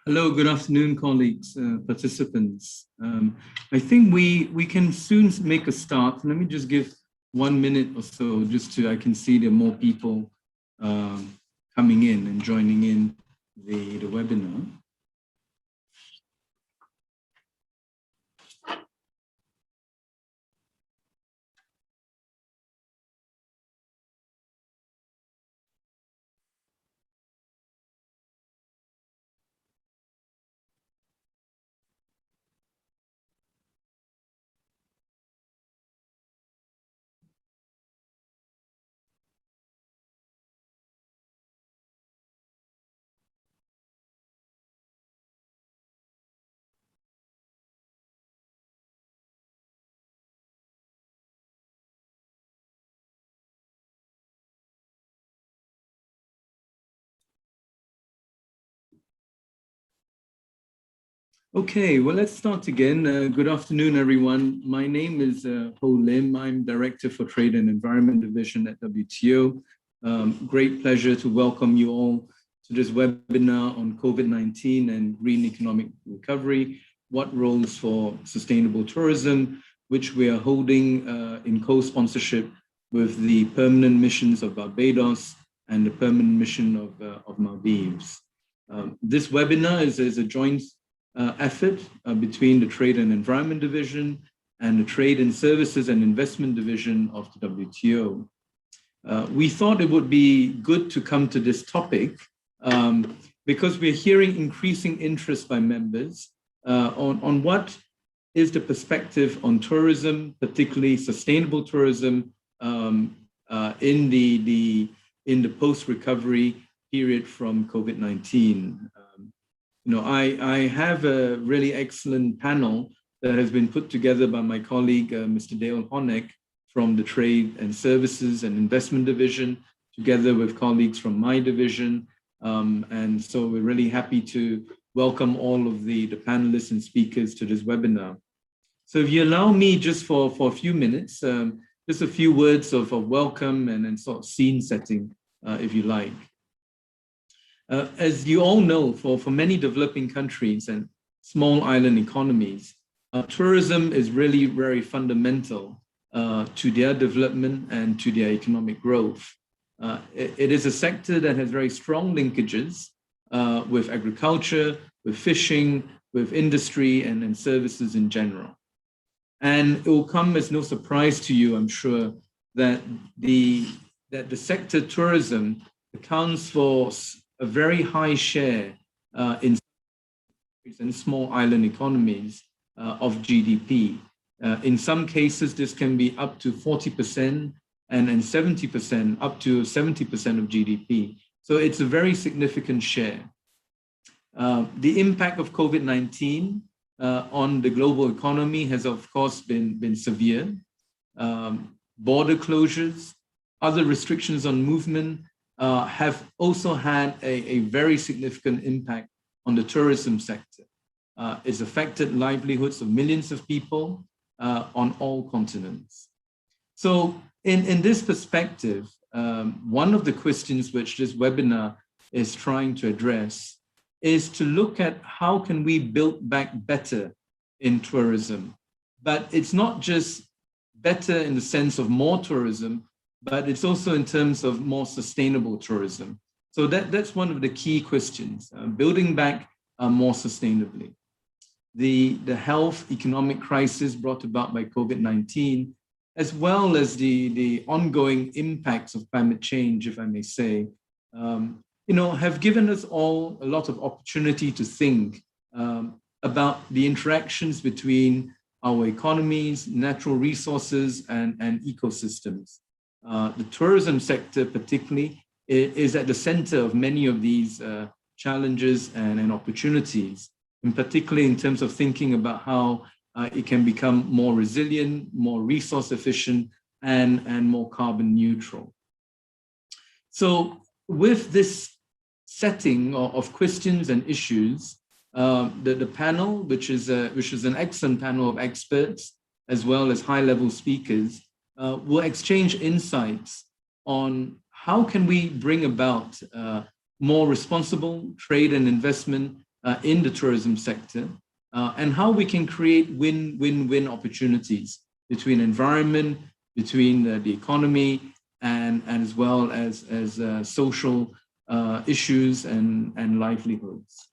Hello, good afternoon, colleagues, participants. I think we can soon make a start. Let me just give 1 minute or so, I can see there are more people coming in and joining in the webinar. Okay, well, let's start again. Good afternoon, everyone. My name is Ho Lim. I'm Director for Trade and Environment Division at WTO. Great pleasure to welcome you all to this webinar on COVID-19 and green economic recovery, what roles for sustainable tourism, which we are holding in co-sponsorship with the permanent missions of Barbados and the permanent mission of Maldives. This webinar is a joint effort between the Trade and Environment Division and the Trade and Services and Investment Division of the WTO. We thought it would be good to come to this topic because we're hearing increasing interest by members on what is the perspective on tourism, particularly sustainable tourism in the post-recovery period from COVID-19. I have a really excellent panel that has been put together by my colleague, Mr. Dale Honeck from the Trade and Services and Investment Division, together with colleagues from my division. And so we're really happy to welcome all of the panelists and speakers to this webinar. So if you allow me just for a few minutes, just a few words of welcome and sort of scene setting, if you like. As you all know, for many developing countries and small island economies, tourism is really very fundamental to their development and to their economic growth. It is a sector that has very strong linkages with agriculture, with fishing, with industry and services in general. And it will come as no surprise to you, I'm sure, that the sector tourism accounts for a very high share in small island economies of GDP. In some cases, this can be up to 40% and 70%, up to 70% of GDP. So it's a very significant share. The impact of COVID-19 on the global economy has, of course, been severe. Border closures, other restrictions on movement, have also had a very significant impact on the tourism sector. It's affected livelihoods of millions of people on all continents. So in this perspective, one of the questions which this webinar is trying to address is to look at how can we build back better in tourism. But it's not just better in the sense of more tourism, but it's also in terms of more sustainable tourism. So that's one of the key questions, building back more sustainably. The health economic crisis brought about by COVID-19, as well as the ongoing impacts of climate change, if I may say, have given us all a lot of opportunity to think about the interactions between our economies, natural resources, and ecosystems. The tourism sector particularly is at the center of many of these challenges and opportunities, and particularly in terms of thinking about how it can become more resilient, more resource efficient, and more carbon neutral. So with this setting of questions and issues, the panel, which is an excellent panel of experts, as well as high-level speakers, will exchange insights on how can we bring about more responsible trade and investment in the tourism sector, and how we can create win-win-win opportunities between environment, between the economy, and as well as social issues and livelihoods.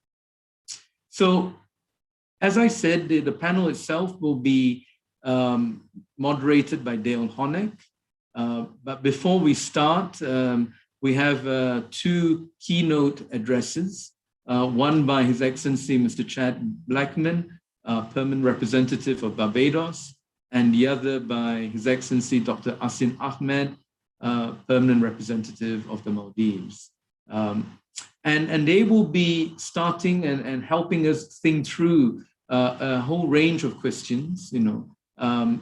So, as I said, the panel itself will be moderated by Dale Honeck. But before we start, we have two keynote addresses, one by His Excellency Mr. Chad Blackman, Permanent Representative of Barbados, and the other by His Excellency Dr. Asin Ahmed, Permanent Representative of the Maldives. And they will be starting and helping us think through a whole range of questions,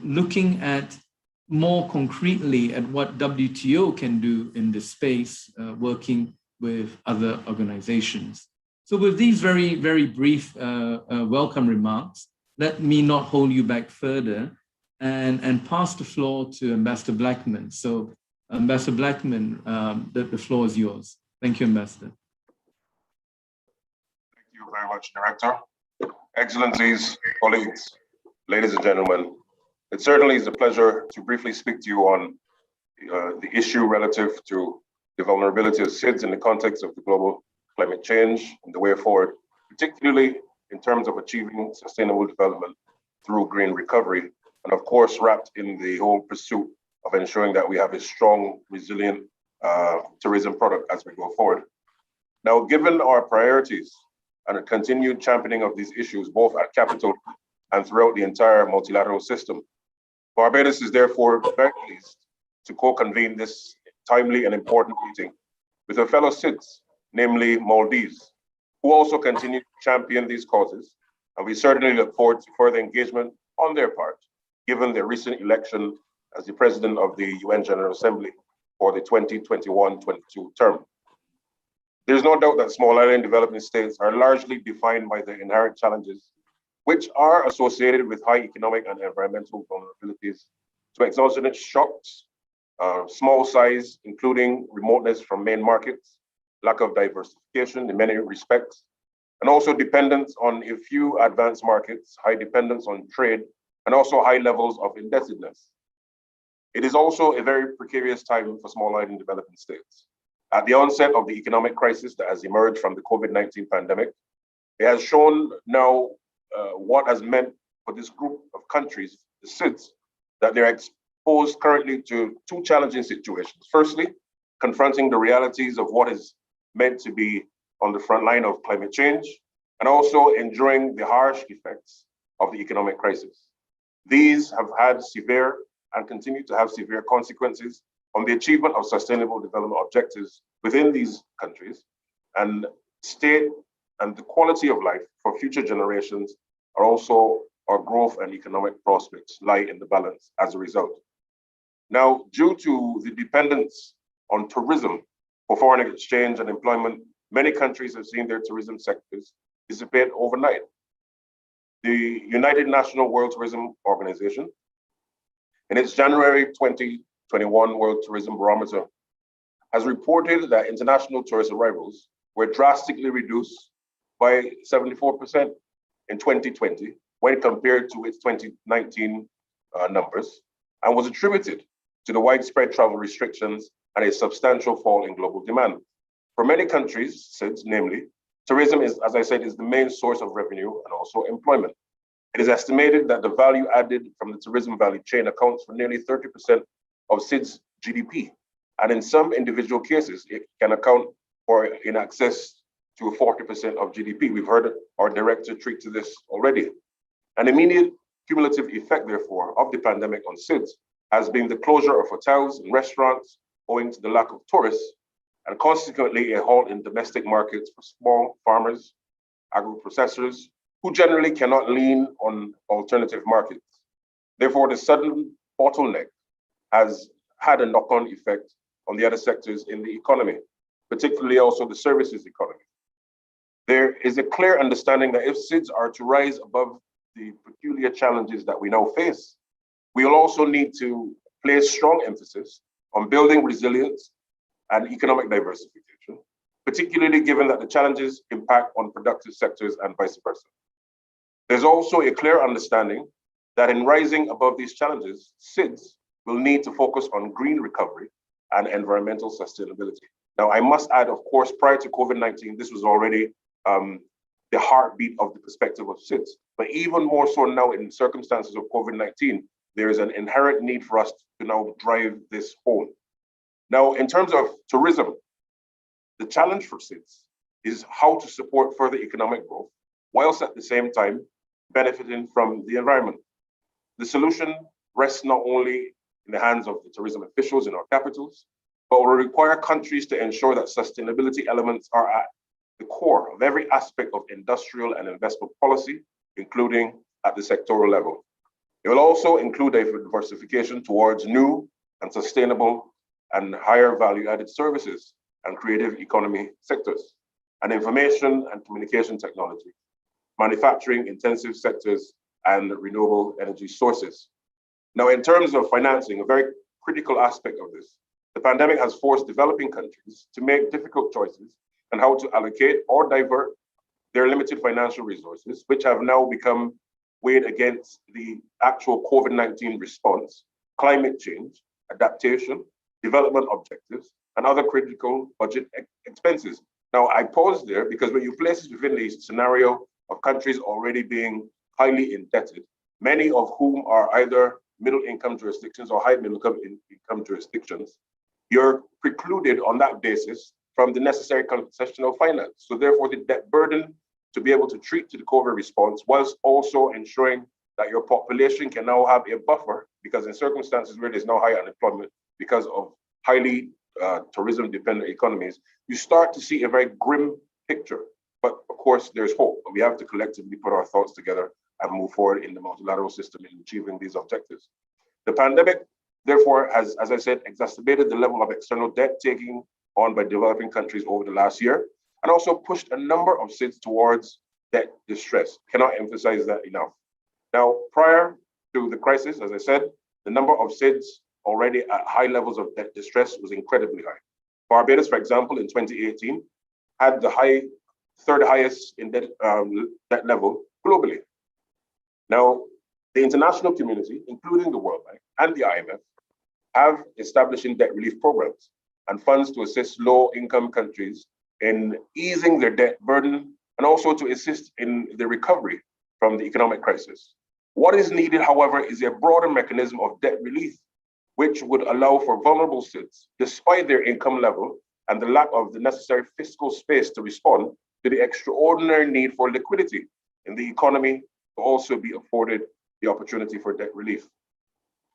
looking at more concretely at what WTO can do in this space, working with other organizations. So with these very, very brief welcome remarks, let me not hold you back further and pass the floor to Ambassador Blackman. So Ambassador Blackman, the floor is yours. Thank you, Ambassador. Thank you very much, Director. Excellencies, colleagues, ladies and gentlemen, it certainly is a pleasure to briefly speak to you on the issue relative to the vulnerability of SIDS in the context of the global climate change and the way forward, particularly in terms of achieving sustainable development through green recovery, and of course, wrapped in the whole pursuit of ensuring that we have a strong, resilient tourism product as we go forward. Now, given our priorities and a continued championing of these issues, both at Capitol and throughout the entire multilateral system, Barbados is therefore very pleased to co-convene this timely and important meeting with a fellow SIDS, namely Maldives, who also continue to champion these causes. And we certainly look forward to further engagement on their part, given their recent election as the President of the UN General Assembly for the 2021-22 term. There's no doubt that small island developing states are largely defined by the inherent challenges which are associated with high economic and environmental vulnerabilities to exogenous shocks, small size, including remoteness from main markets, lack of diversification in many respects, and also dependence on a few advanced markets, high dependence on trade, and also high levels of indebtedness. It is also a very precarious time for small island developing states. At the onset of the economic crisis that has emerged from the COVID-19 pandemic, it has shown now what has meant for this group of countries, the SIDS, that they're exposed currently to two challenging situations. Firstly, confronting the realities of what is meant to be on the front line of climate change, and also enduring the harsh effects of the economic crisis. These have had severe and continue to have severe consequences on the achievement of sustainable development objectives within these countries, and state and the quality of life for future generations are also our growth and economic prospects lie in the balance as a result. Now, due to the dependence on tourism for foreign exchange and employment, many countries have seen their tourism sectors dissipate overnight. The United Nations World Tourism Organization, in its January 2021 World Tourism Barometer, has reported that international tourist arrivals were drastically reduced by 74% in 2020 when compared to its 2019 numbers, and was attributed to the widespread travel restrictions and a substantial fall in global demand. For many countries, SIDS, namely, tourism is, as I said, is the main source of revenue and also employment. It is estimated that the value added from the tourism value chain accounts for nearly 30% of SIDS GDP. And in some individual cases, it can account for in excess to 40% of GDP. We've heard our director treat to this already. An immediate cumulative effect, therefore, of the pandemic on SIDS has been the closure of hotels and restaurants owing to the lack of tourists, and consequently a halt in domestic markets for small farmers, agro-processors, who generally cannot lean on alternative markets. Therefore, the sudden bottleneck has had a knock-on effect on the other sectors in the economy, particularly also the services economy. There is a clear understanding that if SIDS are to rise above the peculiar challenges that we now face, we will also need to place strong emphasis on building resilience and economic diversification, particularly given that the challenges impact on productive sectors and vice versa. There's also a clear understanding that in rising above these challenges, SIDS will need to focus on green recovery and environmental sustainability. Now, I must add, of course, prior to COVID-19, this was already the heartbeat of the perspective of SIDS. But even more so now in circumstances of COVID-19, there is an inherent need for us to now drive this home. Now, in terms of tourism, the challenge for SIDS is how to support further economic growth, whilst at the same time benefiting from the environment. The solution rests not only in the hands of the tourism officials in our capitals, but will require countries to ensure that sustainability elements are at the core of every aspect of industrial and investment policy, including at the sectoral level. It will also include a diversification towards new and sustainable and higher value-added services and creative economy sectors, and information and communication technology, manufacturing intensive sectors, and renewable energy sources. Now, in terms of financing, a very critical aspect of this, the pandemic has forced developing countries to make difficult choices on how to allocate or divert their limited financial resources, which have now become weighed against the actual COVID-19 response, climate change, adaptation, development objectives, and other critical budget expenses. Now, I pause there because when you place it within the scenario of countries already being highly indebted, many of whom are either middle-income jurisdictions or high middle-income jurisdictions, you're precluded on that basis from the necessary concessional finance. So therefore, the debt burden to be able to treat to the COVID response whilst also ensuring that your population can now have a buffer, because in circumstances where there's no high unemployment because of highly tourism-dependent economies, you start to see a very grim picture. But of course, there's hope. We have to collectively put our thoughts together and move forward in the multilateral system in achieving these objectives. The pandemic, therefore, has, as I said, exacerbated the level of external debt taking on by developing countries over the last year, and also pushed a number of SIDS towards debt distress. Cannot emphasize that enough. Now, prior to the crisis, as I said, the number of SIDS already at high levels of debt distress was incredibly high. Barbados, for example, in 2018, had the third highest in debt level globally. Now, the international community, including the World Bank and the IMF, have establishing debt relief programs and funds to assist low-income countries in easing their debt burden and also to assist in the recovery from the economic crisis. What is needed, however, is a broader mechanism of debt relief, which would allow for vulnerable SIDS, despite their income level and the lack of the necessary fiscal space to respond to the extraordinary need for liquidity in the economy, to also be afforded the opportunity for debt relief.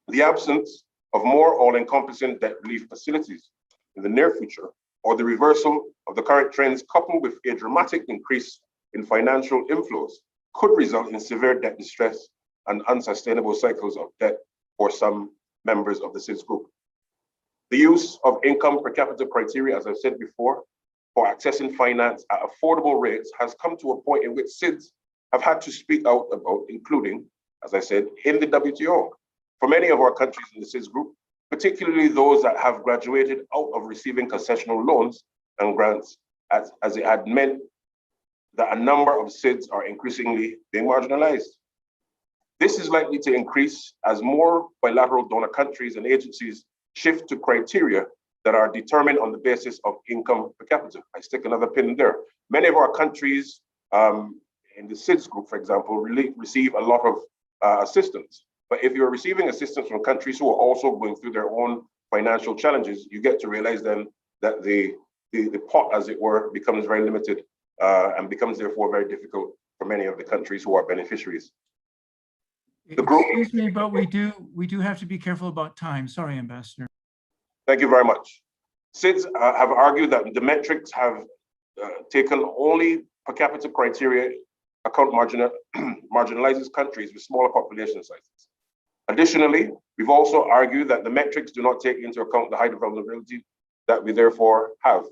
The absence of more all-encompassing debt relief facilities in the near future, or the reversal of the current trends coupled with a dramatic increase in financial inflows, could result in severe debt distress and unsustainable cycles of debt for some members of the SIDS group. The use of income per capita criteria, as I've said before, for accessing finance at affordable rates has come to a point in which SIDS have had to speak out about, including, as I said, in the WTO. For many of our countries in the SIDS group, particularly those that have graduated out of receiving concessional loans and grants, as it had meant that a number of SIDS are increasingly being marginalized. This is likely to increase as more bilateral donor countries and agencies shift to criteria that are determined on the basis of income per capita. I stick another pin there. Many of our countries in the SIDS group, for example, receive a lot of assistance. But if you're receiving assistance from countries who are also going through their own financial challenges, you get to realize then that the pot, as it were, becomes very limited and becomes therefore very difficult for many of the countries who are beneficiaries. The group, excuse me, but we do have to be careful about time. Sorry, Ambassador. Thank you very much. SIDS have argued that the metrics have taken only per capita criteria account marginalizes countries with smaller population sizes. Additionally, we've also argued that the metrics do not take into account the high vulnerability that we therefore have.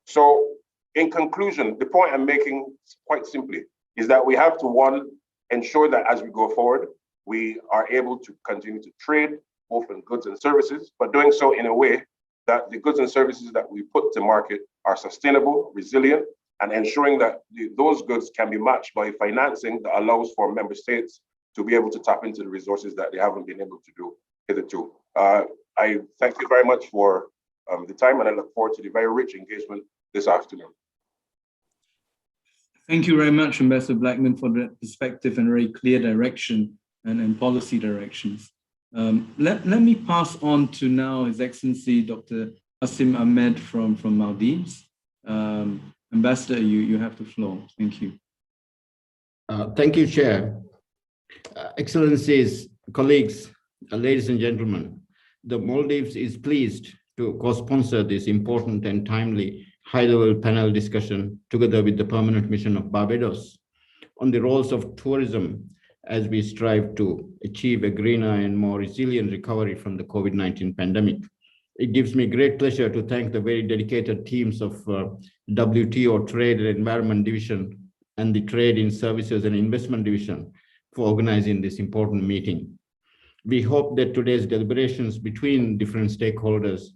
So in conclusion, the point I'm making quite simply is that we have to, one, ensure that as we go forward, we are able to continue to trade both in goods and services, but doing so in a way that the goods and services that we put to market are sustainable, resilient, and ensuring that those goods can be matched by financing that allows for member states to be able to tap into the resources that they haven't been able to do hitherto. I thank you very much for the time, and I look forward to the very rich engagement this afternoon. Thank you very much, Ambassador Blackman, for the perspective and very clear direction and policy directions. Let me pass on to now His Excellency Dr. Asim Ahmed from Maldives. Ambassador, you have the floor. Thank you. Thank you, Chair. Excellencies, colleagues, ladies and gentlemen, the Maldives is pleased to co-sponsor this important and timely high-level panel discussion together with the Permanent Mission of Barbados on the roles of tourism as we strive to achieve a greener and more resilient recovery from the COVID-19 pandemic. It gives me great pleasure to thank the very dedicated teams of WTO Trade and Environment Division and the Trade in Services and Investment Division for organizing this important meeting. We hope that today's deliberations between different stakeholders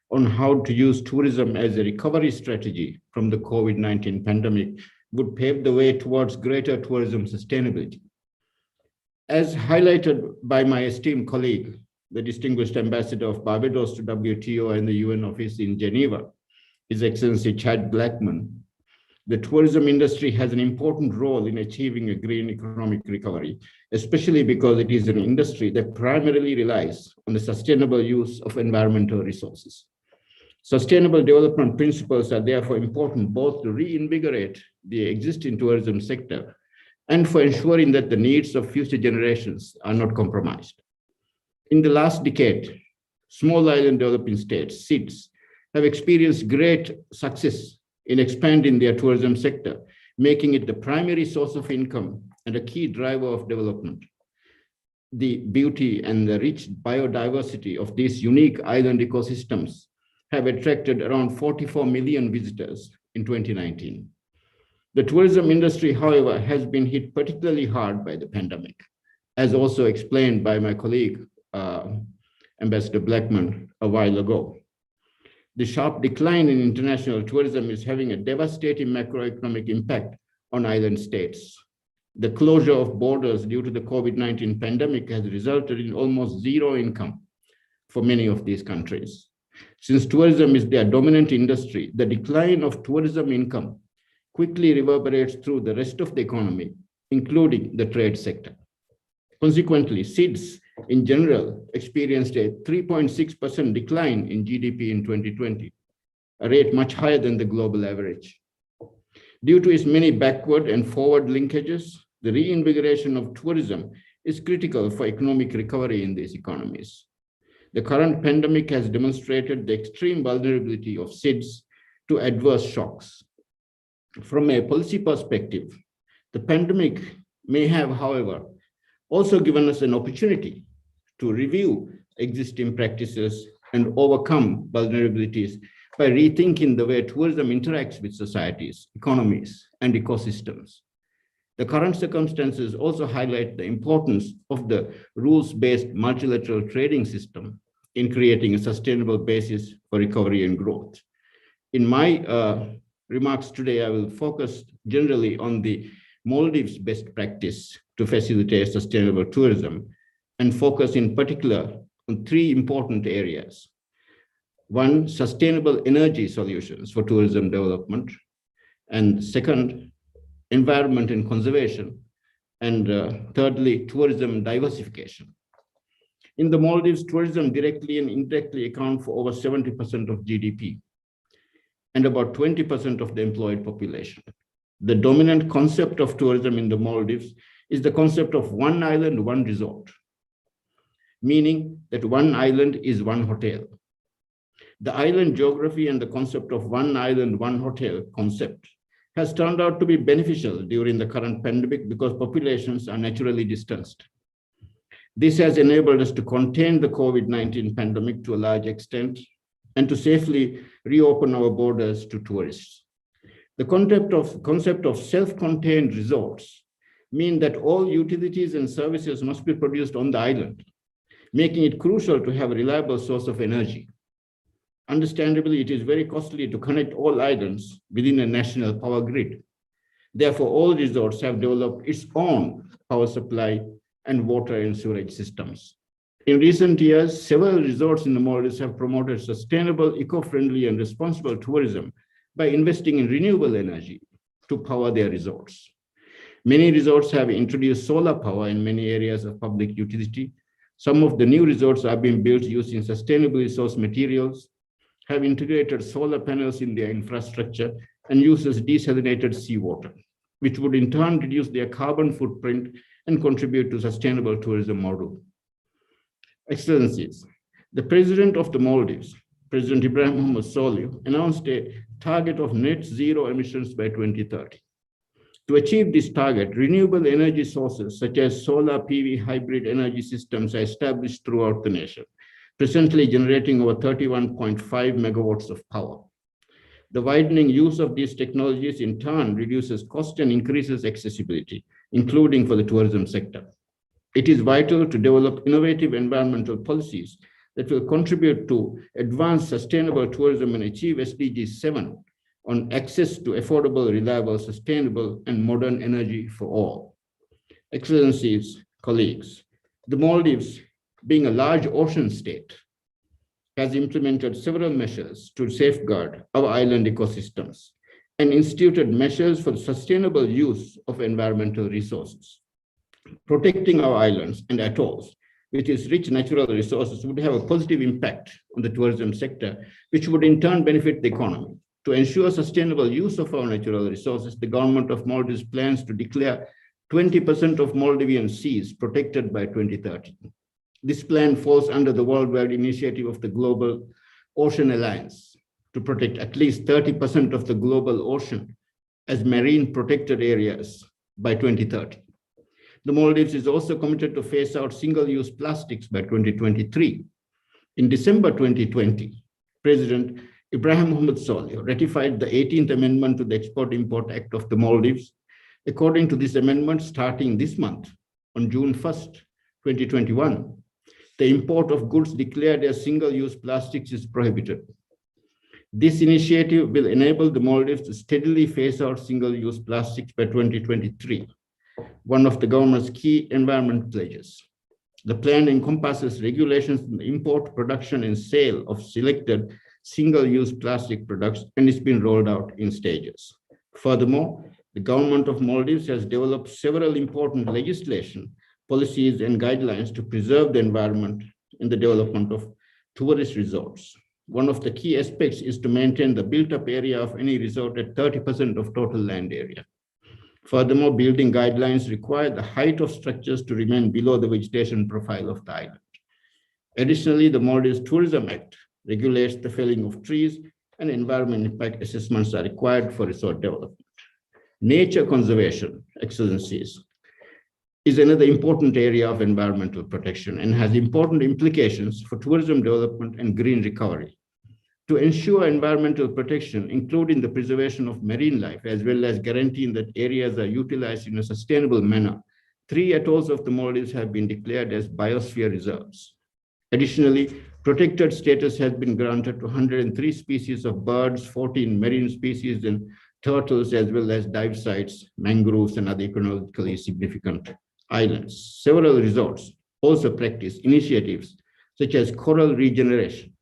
on how to use tourism as a recovery strategy from the COVID-19 pandemic would pave the way towards greater tourism sustainability. As highlighted by my esteemed colleague, the distinguished ambassador of Barbados to WTO and the UN office in Geneva, His Excellency Chad Blackman, the tourism industry has an important role in achieving a green economic recovery, especially because it is an industry that primarily relies on the sustainable use of environmental resources. Sustainable development principles are therefore important both to reinvigorate the existing tourism sector and for ensuring that the needs of future generations are not compromised. In the last decade, small island developing states, SIDS, have experienced great success in expanding their tourism sector, making it the primary source of income and a key driver of development. The beauty and the rich biodiversity of these unique island ecosystems have attracted around 44 million visitors in 2019. The tourism industry, however, has been hit particularly hard by the pandemic, as also explained by my colleague, Ambassador Blackman, a while ago. The sharp decline in international tourism is having a devastating macroeconomic impact on island states. The closure of borders due to the COVID-19 pandemic has resulted in almost zero income for many of these countries. Since tourism is their dominant industry, the decline of tourism income quickly reverberates through the rest of the economy, including the trade sector. Consequently, SIDS in general experienced a 3.6% decline in GDP in 2020, a rate much higher than the global average. Due to its many backward and forward linkages, the reinvigoration of tourism is critical for economic recovery in these economies. The current pandemic has demonstrated the extreme vulnerability of SIDS to adverse shocks. From a policy perspective, the pandemic may have, however, also given us an opportunity to review existing practices and overcome vulnerabilities by rethinking the way tourism interacts with societies, economies, and ecosystems. The current circumstances also highlight the importance of the rules-based multilateral trading system in creating a sustainable basis for recovery and growth. In my remarks today, I will focus generally on the Maldives best practice to facilitate sustainable tourism and focus in particular on three important areas. One, sustainable energy solutions for tourism development. And second, environment and conservation. And thirdly, tourism diversification. In the Maldives, tourism directly and indirectly account for over 70% of GDP and about 20% of the employed population. The dominant concept of tourism in the Maldives is the concept of one island, one resort, meaning that one island is one hotel. The island geography and the concept of one island, one hotel concept has turned out to be beneficial during the current pandemic because populations are naturally distanced. This has enabled us to contain the COVID-19 pandemic to a large extent and to safely reopen our borders to tourists. The concept of self-contained resorts mean that all utilities and services must be produced on the island, making it crucial to have a reliable source of energy. Understandably, it is very costly to connect all islands within a national power grid. Therefore, all resorts have developed its own power supply and water and sewage systems. In recent years, several resorts in the Maldives have promoted sustainable, eco-friendly, and responsible tourism by investing in renewable energy to power their resorts. Many resorts have introduced solar power in many areas of public utility. Some of the new resorts are being built using sustainably sourced materials, have integrated solar panels in their infrastructure, and uses desalinated seawater, which would in turn reduce their carbon footprint and contribute to sustainable tourism model. Excellencies, the President of the Maldives, President Ibrahim Mohammed Solih, announced a target of net zero emissions by 2030. To achieve this target, renewable energy sources such as solar PV hybrid energy systems are established throughout the nation, presently generating over 31.5 megawatts of power. The widening use of these technologies in turn reduces cost and increases accessibility, including for the tourism sector. It is vital to develop innovative environmental policies that will contribute to advance sustainable tourism and achieve SDG 7 on access to affordable, reliable, sustainable, and modern energy for all. Excellencies, colleagues, the Maldives, being a large ocean state, has implemented several measures to safeguard our island ecosystems and instituted measures for the sustainable use of environmental resources. Protecting our islands and atolls with its rich natural resources would have a positive impact on the tourism sector, which would in turn benefit the economy. To ensure sustainable use of our natural resources, the government of Maldives plans to declare 20% of Maldivian seas protected by 2030. This plan falls under the worldwide initiative of the Global Ocean Alliance to protect at least 30% of the global ocean as marine protected areas by 2030. The Maldives is also committed to phase out single-use plastics by 2023. In December 2020, President Ibrahim Mohammed Solih ratified the 18th Amendment to the Export-Import Act of the Maldives. According to this amendment, starting this month, on June 1st, 2021, the import of goods declared as single-use plastics is prohibited. This initiative will enable the Maldives to steadily phase out single-use plastics by 2023, one of the government's key environment pledges. The plan encompasses regulations on the import, production, and sale of selected single-use plastic products and is being rolled out in stages. Furthermore, the government of Maldives has developed several important legislation, policies, and guidelines to preserve the environment in the development of tourist resorts. One of the key aspects is to maintain the built-up area of any resort at 30% of total land area. Furthermore, building guidelines require the height of structures to remain below the vegetation profile of the island. Additionally, the Maldives Tourism Act regulates the felling of trees, and environment impact assessments are required for resort development. Nature conservation, Excellencies, is another important area of environmental protection and has important implications for tourism development and green recovery. To ensure environmental protection, including the preservation of marine life, as well as guaranteeing that areas are utilized in a sustainable manner, 3 atolls of the Maldives have been declared as biosphere reserves. Additionally, protected status has been granted to 103 species of birds, 14 marine species, and turtles, as well as dive sites, mangroves, and other ecologically significant islands. Several resorts also practice initiatives such as coral regeneration.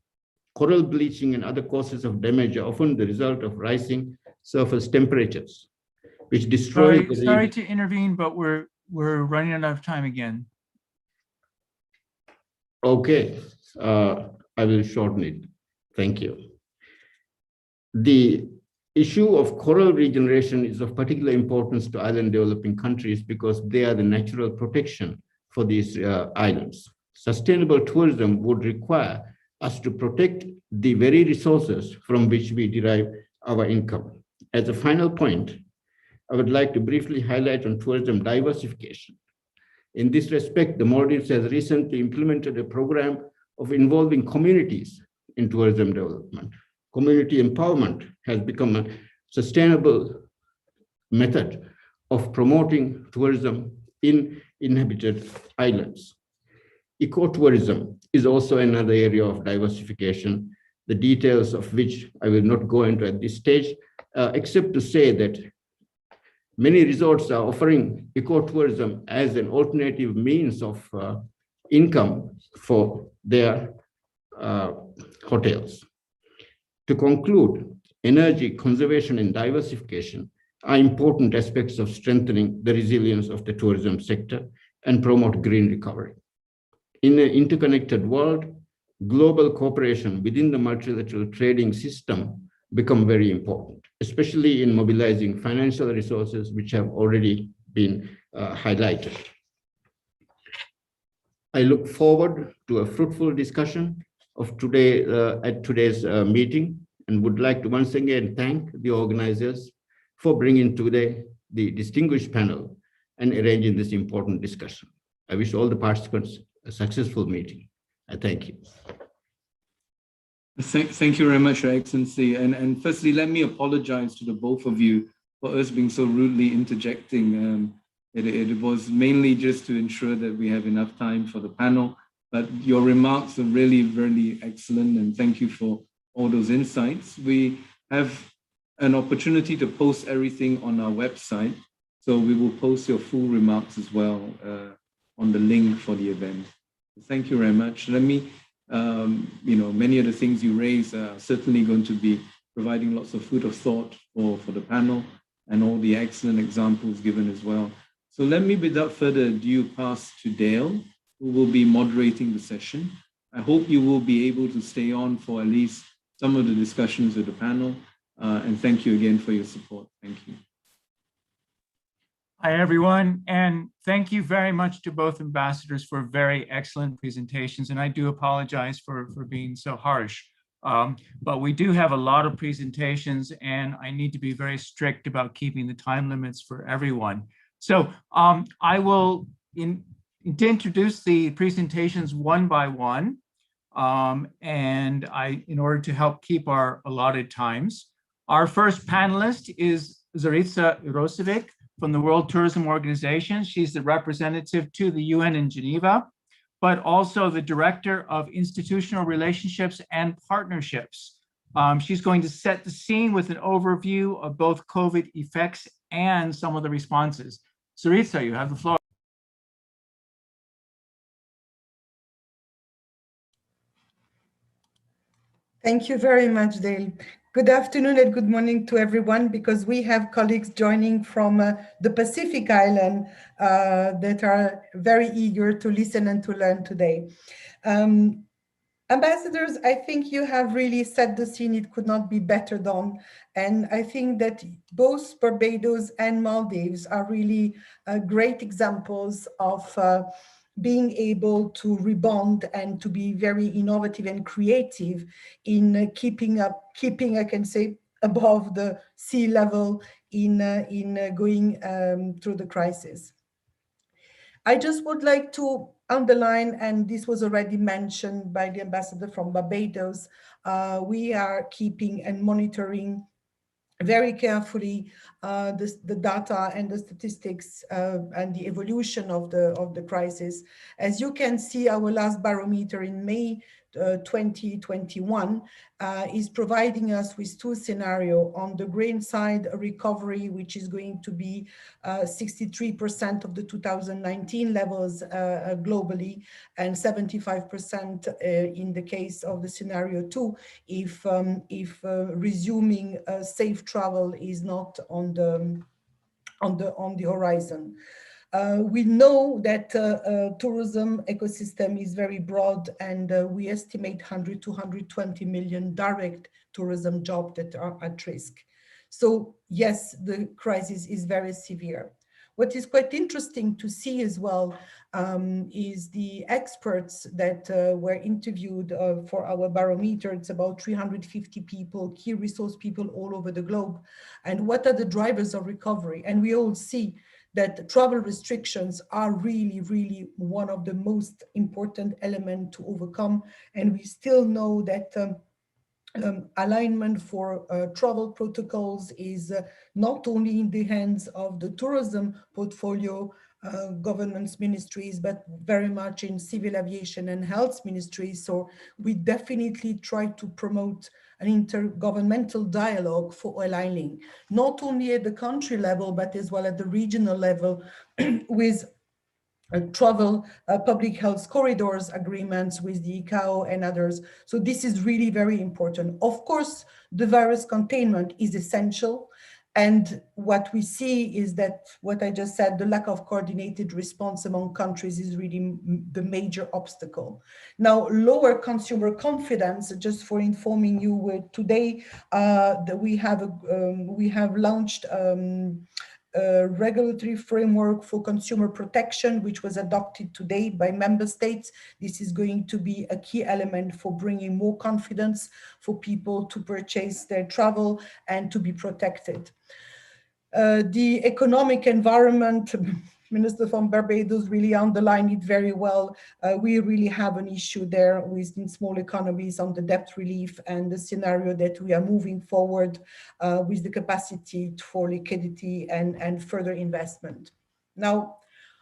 Coral bleaching and other causes of damage are often the result of rising surface temperatures, which destroy the Sorry to intervene, but we're running out of time again. Okay, I will shorten it. Thank you. The issue of coral regeneration is of particular importance to island developing countries because they are the natural protection for these islands. Sustainable tourism would require us to protect the very resources from which we derive our income. As a final point, I would like to briefly highlight on tourism diversification. In this respect, the Maldives has recently implemented a program of involving communities in tourism development. Community empowerment has become a sustainable method of promoting tourism in inhabited islands. Ecotourism is also another area of diversification. the details of which I will not go into at this stage, except to say that many resorts are offering ecotourism as an alternative means of income for their hotels. To conclude, energy conservation and diversification are important aspects of strengthening the resilience of the tourism sector and promote green recovery. In an interconnected world, global cooperation within the multilateral trading system become very important, especially in mobilizing financial resources, which have already been highlighted. I look forward to a fruitful discussion of today at today's meeting, and would like to once again thank the organizers for bringing today the distinguished panel and arranging this important discussion. I wish all the participants a successful meeting. I thank you. Thank you very much, Your Excellency. And firstly, let me apologize to the both of you for us being so rudely interjecting. It was mainly just to ensure that we have enough time for the panel, but your remarks are really, really excellent, and thank you for all those insights. We have an opportunity to post everything on our website, so we will post your full remarks as well on the link for the event. Thank you very much. Let me, many of the things you raised are certainly going to be providing lots of food of thought for the panel and all the excellent examples given as well. So let me, without further ado, pass to Dale, who will be moderating the session. I hope you will be able to stay on for at least some of the discussions with the panel. And thank you again for your support. Thank you. Hi, everyone, and thank you very much to both ambassadors for very excellent presentations. And I do apologize for being so harsh, but we do have a lot of presentations, and I need to be very strict about keeping the time limits for everyone. So I will introduce the presentations one by one, and in order to help keep our allotted times. Our first panelist is Zorica Irosevic from the World Tourism Organization. She's the representative to the UN in Geneva, but also the Director of Institutional Relationships and Partnerships. She's going to set the scene with an overview of both COVID effects and some of the responses. Zorica, you have the floor. Thank you very much, Dale. Good afternoon and good morning to everyone, because we have colleagues joining from the Pacific Island that are very eager to listen and to learn today. Ambassadors, I think you have really set the scene. It could not be better done. And I think that both Barbados and Maldives are really great examples of being able to rebound and to be very innovative and creative in keeping, I can say, above the sea level in going through the crisis. I just would like to underline, and this was already mentioned by the ambassador from Barbados, we are keeping and monitoring very carefully the data and the statistics and the evolution of the crisis. As you can see, our last barometer in May 2021 is providing us with two scenarios. On the green side, a recovery which is going to be 63% of the 2019 levels globally, and 75% in the case of the scenario 2, if resuming safe travel is not on the horizon. We know that tourism ecosystem is very broad, and we estimate 100 to 120 million direct tourism jobs that are at risk. So yes, the crisis is very severe. What is quite interesting to see as well is the experts that were interviewed for our barometer. It's about 350 people, key resource people all over the globe. And what are the drivers of recovery? And we all see that travel restrictions are really, really one of the most important elements to overcome. And we still know that alignment for travel protocols is not only in the hands of the tourism portfolio, governance ministries, but very much in civil aviation and health ministries. So we definitely try to promote an intergovernmental dialogue for aligning, not only at the country level, but as well at the regional level with travel public health corridors agreements with the ICAO and others. So this is really very important. Of course, the virus containment is essential. And what we see is that what I just said, the lack of coordinated response among countries is really the major obstacle. Now, lower consumer confidence, just for informing you, today that we have launched a regulatory framework for consumer protection, which was adopted today by member states. This is going to be a key element for bringing more confidence for people to purchase their travel and to be protected. The economic environment, Minister from Barbados really underlined it very well. We really have an issue there within small economies on the debt relief and the scenario that we are moving forward with the capacity for liquidity and further investment. Now,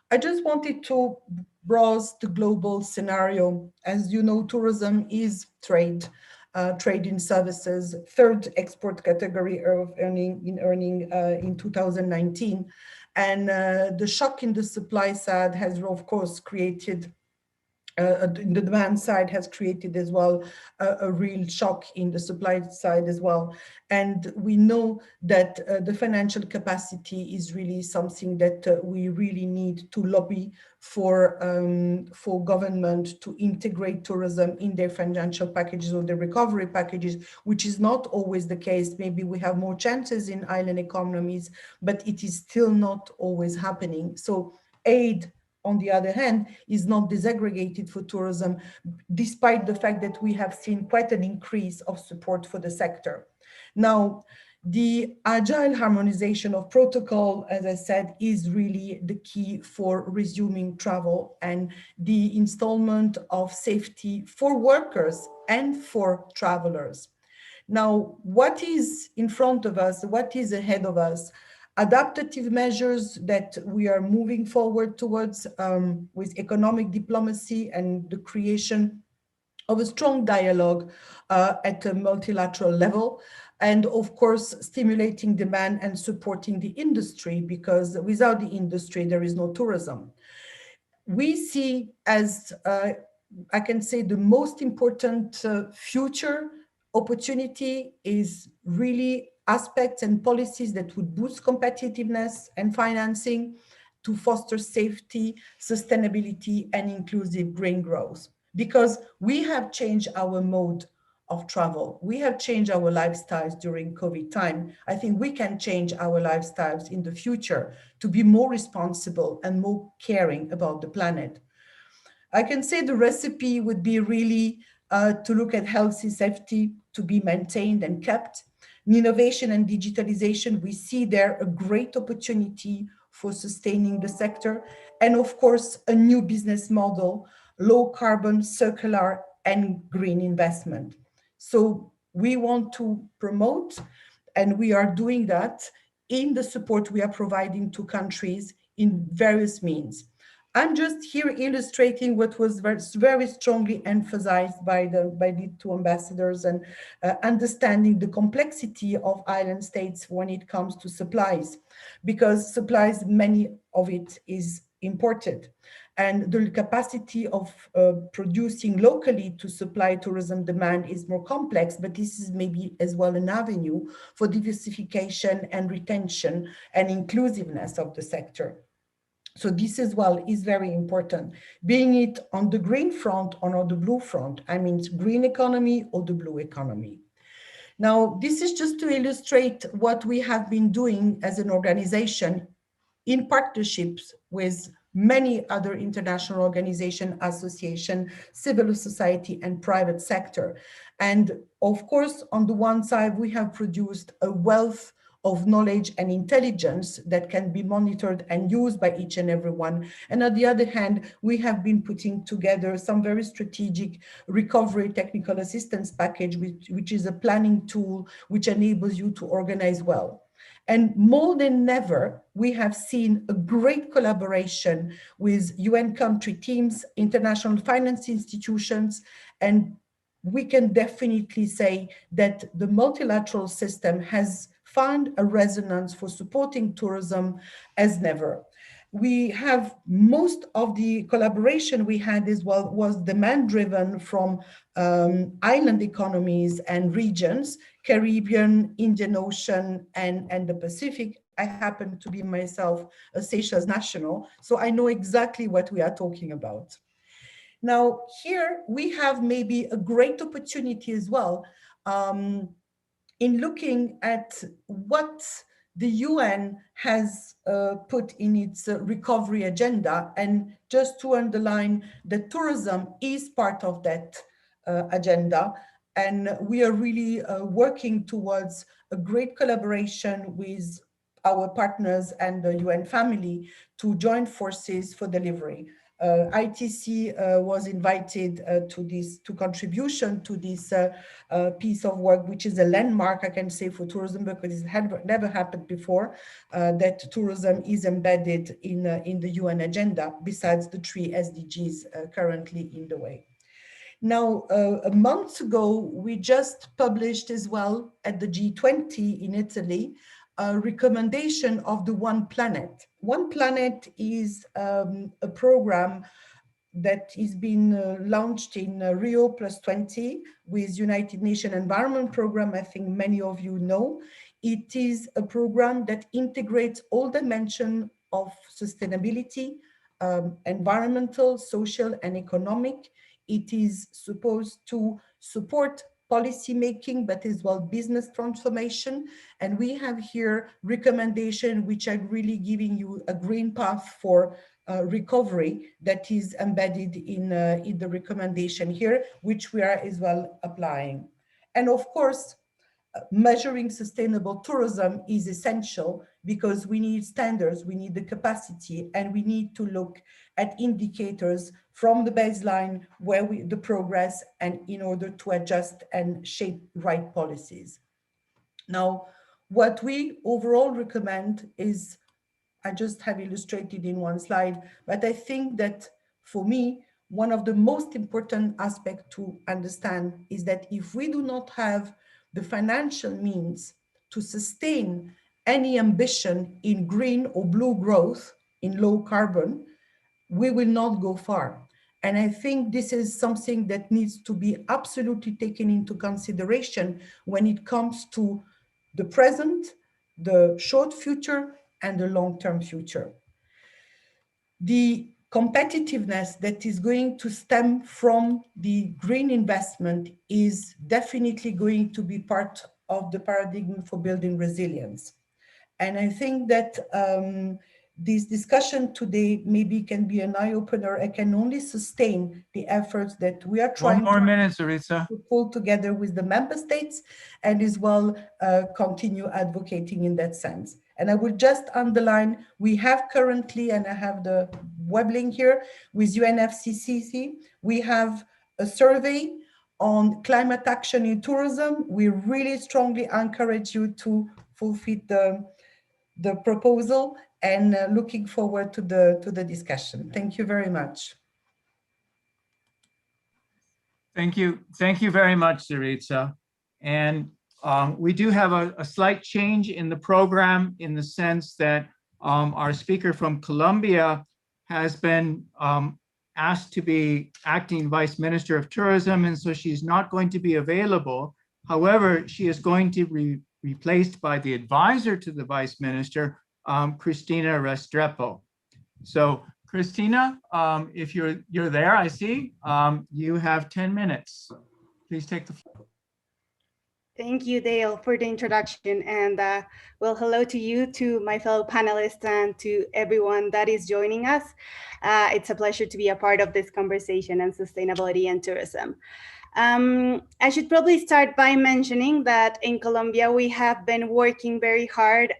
I just wanted to browse the global scenario. As you know, tourism is trade in services, third export category of earning in 2019. And the shock in the supply side has, of course, created the demand side has created as well a real shock in the supply side as well. And we know that the financial capacity is really something that we really need to lobby for government to integrate tourism in their financial packages or their recovery packages, which is not always the case. Maybe we have more chances in island economies, but it is still not always happening. So aid, on the other hand, is not disaggregated for tourism, despite the fact that we have seen quite an increase of support for the sector. Now, the agile harmonization of protocol, as I said, is really the key for resuming travel and the installment of safety for workers and for travelers. Now, what is in front of us? What is ahead of us? Adaptive measures that we are moving forward towards with economic diplomacy and the creation of a strong dialogue at a multilateral level. And of course, stimulating demand and supporting the industry, because without the industry, there is no tourism. We see as, I can say, the most important future opportunity is really aspects and policies that would boost competitiveness and financing to foster safety, sustainability, and inclusive green growth. Because we have changed our mode of travel. We have changed our lifestyles during COVID time. I think we can change our lifestyles in the future to be more responsible and more caring about the planet. I can say the recipe would be really to look at healthy safety to be maintained and kept. In innovation and digitalization, we see there a great opportunity for sustaining the sector. And of course, a new business model, low carbon, circular, and green investment. So we want to promote, and we are doing that in the support we are providing to countries in various means. I'm just here illustrating what was very strongly emphasized by the two ambassadors, and understanding the complexity of island states when it comes to supplies, because supplies, many of it is imported. And the capacity of producing locally to supply tourism demand is more complex, but this is maybe as well an avenue for diversification and retention and inclusiveness of the sector. So this as well is very important, being it on the green front or on the blue front. I mean, green economy or the blue economy. Now, this is just to illustrate what we have been doing as an organization in partnerships with many other international organizations, associations, civil society, and private sector. And of course, on the one side, we have produced a wealth of knowledge and intelligence that can be monitored and used by each and every one. And on the other hand, we have been putting together some very strategic recovery technical assistance package, which is a planning tool which enables you to organize well. And more than ever, we have seen a great collaboration with UN country teams, international finance institutions, and we can definitely say that the multilateral system has found a resonance for supporting tourism as never. We have most of the collaboration we had as well was demand driven from island economies and regions, Caribbean, Indian Ocean, and the Pacific. I happen to be myself a Seychelles national, so I know exactly what we are talking about. Now, here we have maybe a great opportunity as well in looking at what the UN has put in its recovery agenda, and just to underline that tourism is part of that agenda. And we are really working towards a great collaboration with our partners and the UN family to join forces for delivery. ITC was invited to contribution to this piece of work, which is a landmark, I can say, for tourism, because it had never happened before that tourism is embedded in the UN agenda, besides the 3 SDGs currently in the way. Now, a month ago, we just published as well at the G20 in Italy a recommendation of the One Planet. One Planet is a program that is being launched in Rio +20 with United Nations Environment Program. I think many of you know. It is a program that integrates all dimensions of sustainability, environmental, social, and economic. It is supposed to support policy making, but as well business transformation. And we have here recommendation which are really giving you a green path for recovery that is embedded in the recommendation here, which we are as well applying. And of course, measuring sustainable tourism is essential because we need standards, we need the capacity, and we need to look at indicators from the baseline where the progress, and in order to adjust and shape right policies. Now, what we overall recommend is, I just have illustrated in one slide, but I think that for me, one of the most important aspects to understand is that if we do not have the financial means to sustain any ambition in green or blue growth in low carbon, we will not go far. And I think this is something that needs to be absolutely taken into consideration when it comes to the present, the short future, and the long-term future. The competitiveness that is going to stem from the green investment is definitely going to be part of the paradigm for building resilience. And I think that this discussion today maybe can be an eye-opener. and can only sustain the efforts that we are trying to pull together with the member states, and as well continue advocating in that sense. And I would just underline, we have currently, and I have the web link here with UNFCCC, we have a survey on climate action in tourism. We really strongly encourage you to fulfill the proposal, and looking forward to the discussion. Thank you very much. Thank you very much, Ziritza. And we do have a slight change in the program, in the sense that our speaker from Colombia has been asked to be acting Vice Minister of Tourism, and so she's not going to be available. However, she is going to be replaced by the advisor to the Vice Minister, Cristina Restrepo. So Cristina, if you're there, I see, you have 10 minutes. Please take the floor. Thank you, Dale, for the introduction. And well, hello to you, to my fellow panelists, and to everyone that is joining us. It's a pleasure to be a part of this conversation on sustainability and tourism. I should probably start by mentioning that in Colombia, we have been working very hard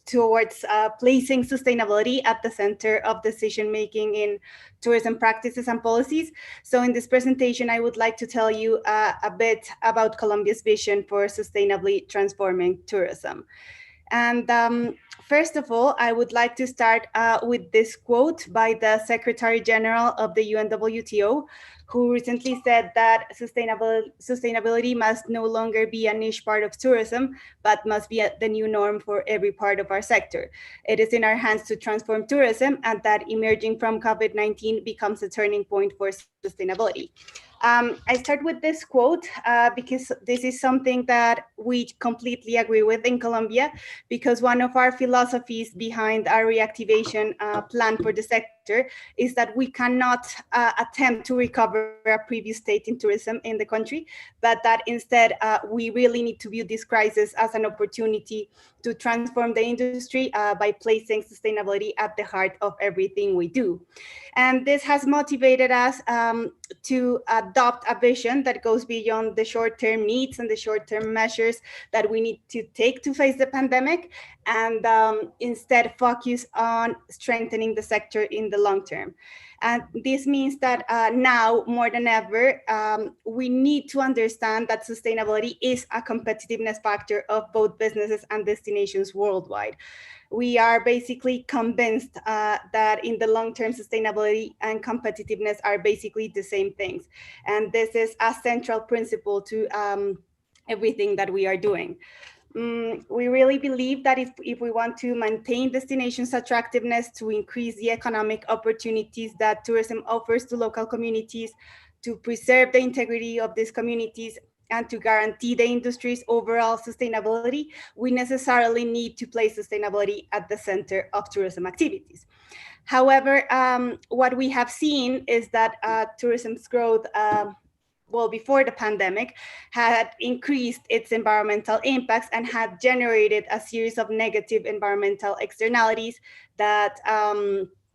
towards placing sustainability at the center of decision-making in tourism practices and policies. So in this presentation, I would like to tell you a bit about Colombia's vision for sustainably transforming tourism. And first of all, I would like to start with this quote by the Secretary General of the UNWTO, who recently said that sustainability must no longer be a niche part of tourism, but must be the new norm for every part of our sector. It is in our hands to transform tourism, and that emerging from COVID-19 becomes a turning point for sustainability. I start with this quote because this is something that we completely agree with in Colombia, because one of our philosophies behind our reactivation plan for the sector is that we cannot attempt to recover a previous state in tourism in the country, but that instead we really need to view this crisis as an opportunity to transform the industry by placing sustainability at the heart of everything we do. And this has motivated us to adopt a vision that goes beyond the short-term needs and the short-term measures that we need to take to face the pandemic, and instead focus on strengthening the sector in the long term. And this means that now more than ever, we need to understand that sustainability is a competitiveness factor of both businesses and destinations worldwide. We are basically convinced that in the long term, sustainability and competitiveness are basically the same things. And this is a central principle to everything that we are doing. We really believe that if we want to maintain destinations' attractiveness, to increase the economic opportunities that tourism offers to local communities, to preserve the integrity of these communities, and to guarantee the industry's overall sustainability, we necessarily need to place sustainability at the center of tourism activities. However, what we have seen is that tourism's growth before the pandemic, had increased its environmental impacts and had generated a series of negative environmental externalities that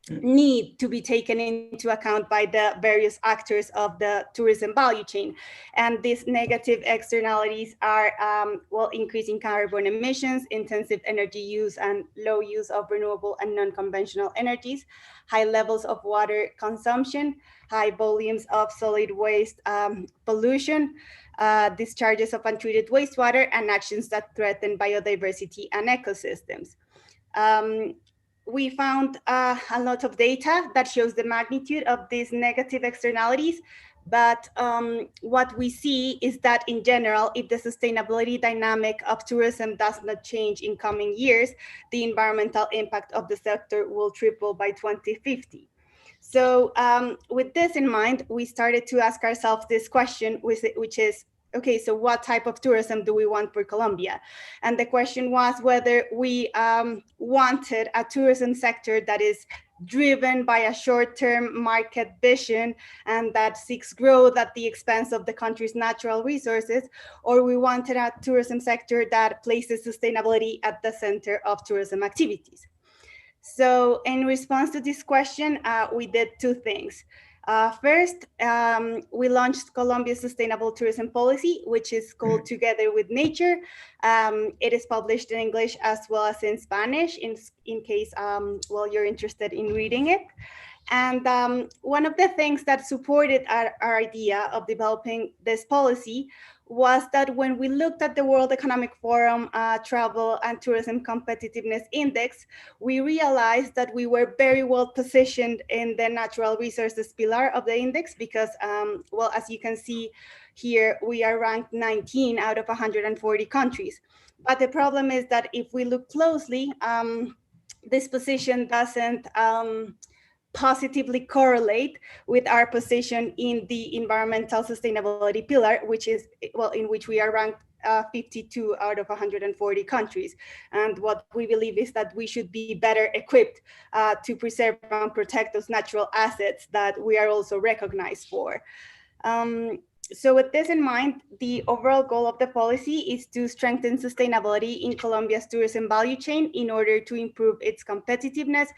need to be taken into account by the various actors of the tourism value chain. And these negative externalities are, increasing carbon emissions, intensive energy use and low use of renewable and non-conventional energies, high levels of water consumption, high volumes of solid waste pollution, discharges of untreated wastewater, and actions that threaten biodiversity and ecosystems. We found a lot of data that shows the magnitude of these negative externalities, but what we see is that in general, if the sustainability dynamic of tourism does not change in coming years, the environmental impact of the sector will triple by 2050. So with this in mind, we started to ask ourselves this question, which is, okay, so what type of tourism do we want for Colombia? And the question was whether we wanted a tourism sector that is driven by a short-term market vision and that seeks growth at the expense of the country's natural resources, or we wanted a tourism sector that places sustainability at the center of tourism activities. So in response to this question, we did two things. First, we launched Colombia's Sustainable Tourism Policy, which is called Together with Nature. It is published in English as well as in Spanish, in case you're interested in reading it. And one of the things that supported our idea of developing this policy was that when we looked at the World Economic Forum Travel and Tourism Competitiveness Index, we realized that we were very well positioned in the natural resources pillar of the index because, as you can see here, we are ranked 19 out of 140 countries. But the problem is that if we look closely, this position doesn't positively correlate with our position in the environmental sustainability pillar, which is, in which we are ranked 52 out of 140 countries. And what we believe is that we should be better equipped to preserve and protect those natural assets that we are also recognized for. So with this in mind, the overall goal of the policy is to strengthen sustainability in Colombia's tourism value chain in order to improve its competitiveness,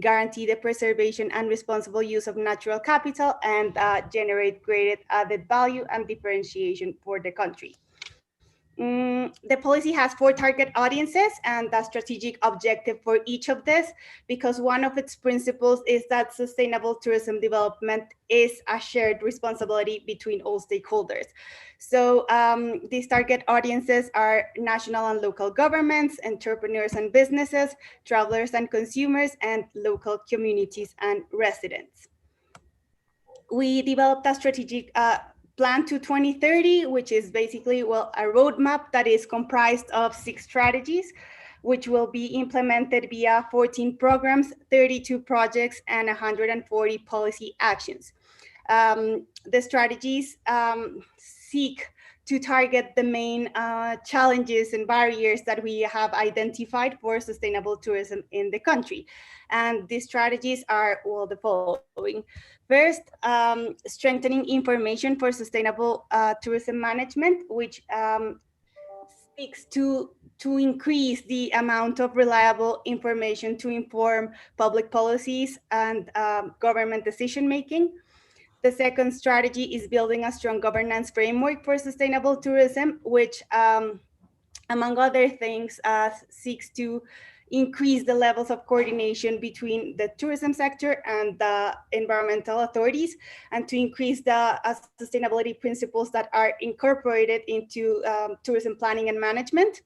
guarantee the preservation and responsible use of natural capital, and generate greater added value and differentiation for the country. The policy has 4 target audiences and a strategic objective for each of this, because one of its principles is that sustainable tourism development is a shared responsibility between all stakeholders. So these target audiences are national and local governments, entrepreneurs and businesses, travelers and consumers, and local communities and residents. We developed a strategic plan to 2030, which is basically, well, a roadmap that is comprised of 6 strategies, which will be implemented via 14 programs, 32 projects, and 140 policy actions. The strategies seek to target the main challenges and barriers that we have identified for sustainable tourism in the country. And these strategies are, well, the following. First, strengthening information for sustainable tourism management, which seeks to increase the amount of reliable information to inform public policies and government decision-making. The second strategy is building a strong governance framework for sustainable tourism, which, among other things, seeks to increase the levels of coordination between the tourism sector and the environmental authorities, and to increase the sustainability principles that are incorporated into tourism planning and management.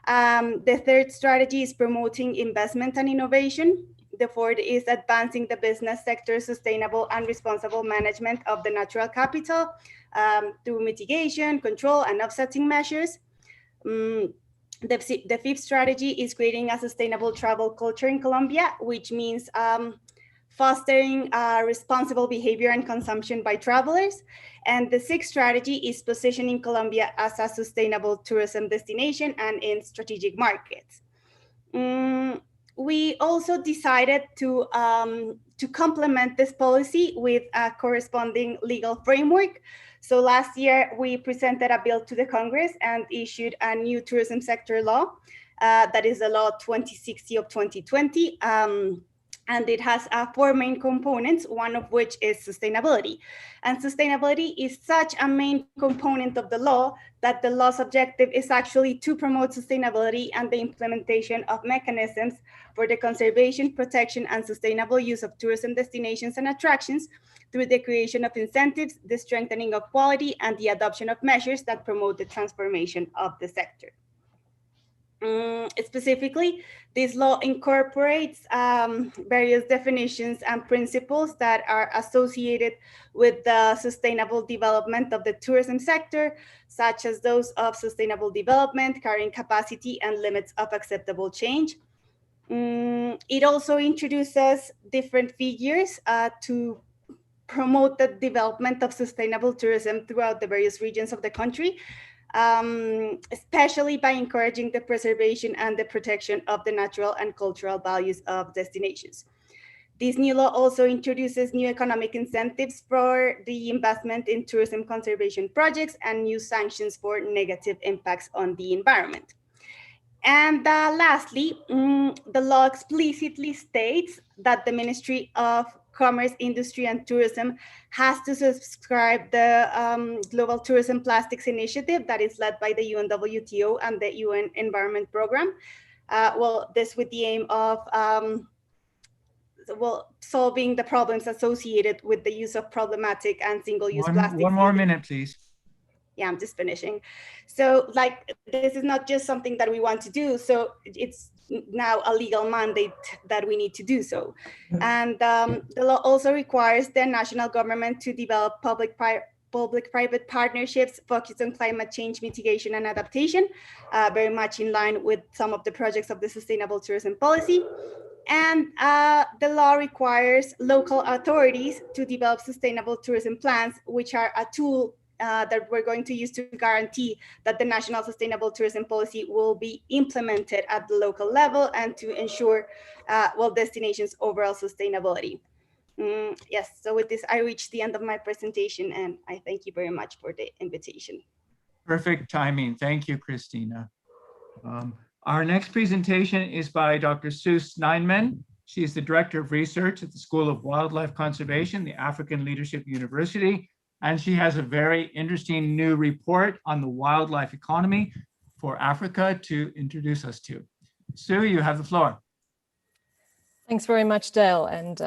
The third strategy is promoting investment and innovation. The fourth is advancing the business sector's sustainable and responsible management of the natural capital through mitigation, control, and offsetting measures. The fifth strategy is creating a sustainable travel culture in Colombia, which means fostering responsible behavior and consumption by travelers. And the sixth strategy is positioning Colombia as a sustainable tourism destination and in strategic markets. We also decided to complement this policy with a corresponding legal framework. So last year, we presented a bill to the Congress and issued a new tourism sector law, that is the law 2060 of 2020. And it has 4 main components, one of which is sustainability. And sustainability is such a main component of the law that the law's objective is actually to promote sustainability and the implementation of mechanisms for the conservation, protection, and sustainable use of tourism destinations and attractions through the creation of incentives, the strengthening of quality, and the adoption of measures that promote the transformation of the sector. Specifically, this law incorporates various definitions and principles that are associated with the sustainable development of the tourism sector, such as those of sustainable development, carrying capacity, and limits of acceptable change. It also introduces different figures to promote the development of sustainable tourism throughout the various regions of the country, especially by encouraging the preservation and the protection of the natural and cultural values of destinations. This new law also introduces new economic incentives for the investment in tourism conservation projects and new sanctions for negative impacts on the environment. And lastly, the law explicitly states that the Ministry of Commerce, Industry, and Tourism has to subscribe the Global Tourism Plastics Initiative that is led by the UNWTO and the UN Environment Program. Well, this with the aim of solving the problems associated with the use of problematic and single-use plastics. One more minute, please. Yeah, I'm just finishing. So like, this is not just something that we want to do. So it's now a legal mandate that we need to do so. And the law also requires the national government to develop public-private partnerships focused on climate change mitigation and adaptation, very much in line with some of the projects of the sustainable tourism policy. And the law requires local authorities to develop sustainable tourism plans, which are a tool that we're going to use to guarantee that the national sustainable tourism policy will be implemented at the local level and to ensure destinations' overall sustainability. Yes, so with this, I reached the end of my presentation, and I thank you very much for the invitation. Perfect timing. Thank you, Christina. Our next presentation is by Dr. Sue Snineman. She's the Director of Research at the School of Wildlife Conservation, the African Leadership University. And she has a very interesting new report on the wildlife economy. for Africa to introduce us to. Sue, you have the floor. Thanks very much, Dale, and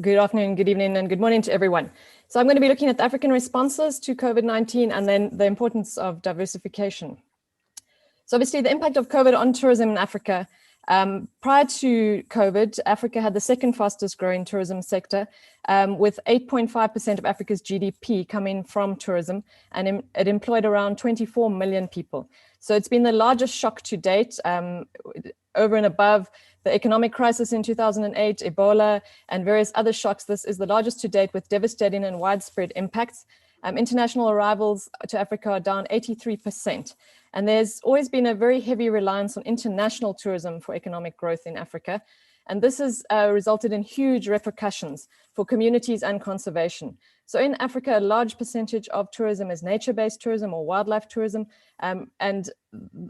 good afternoon, good evening, and good morning to everyone. So I'm going to be looking at the African responses to COVID-19 and then the importance of diversification. So obviously the impact of COVID on tourism in Africa. Prior to COVID, Africa had the second fastest growing tourism sector, with 8.5% of Africa's GDP coming from tourism, and it employed around 24 million people. So it's been the largest shock to date, over and above the economic crisis in 2008, Ebola, and various other shocks. This is the largest to date with devastating and widespread impacts. International arrivals to Africa are down 83%. And there's always been a very heavy reliance on international tourism for economic growth in Africa. And this has resulted in huge repercussions for communities and conservation. So in Africa, a large percentage of tourism is nature-based tourism or wildlife tourism. And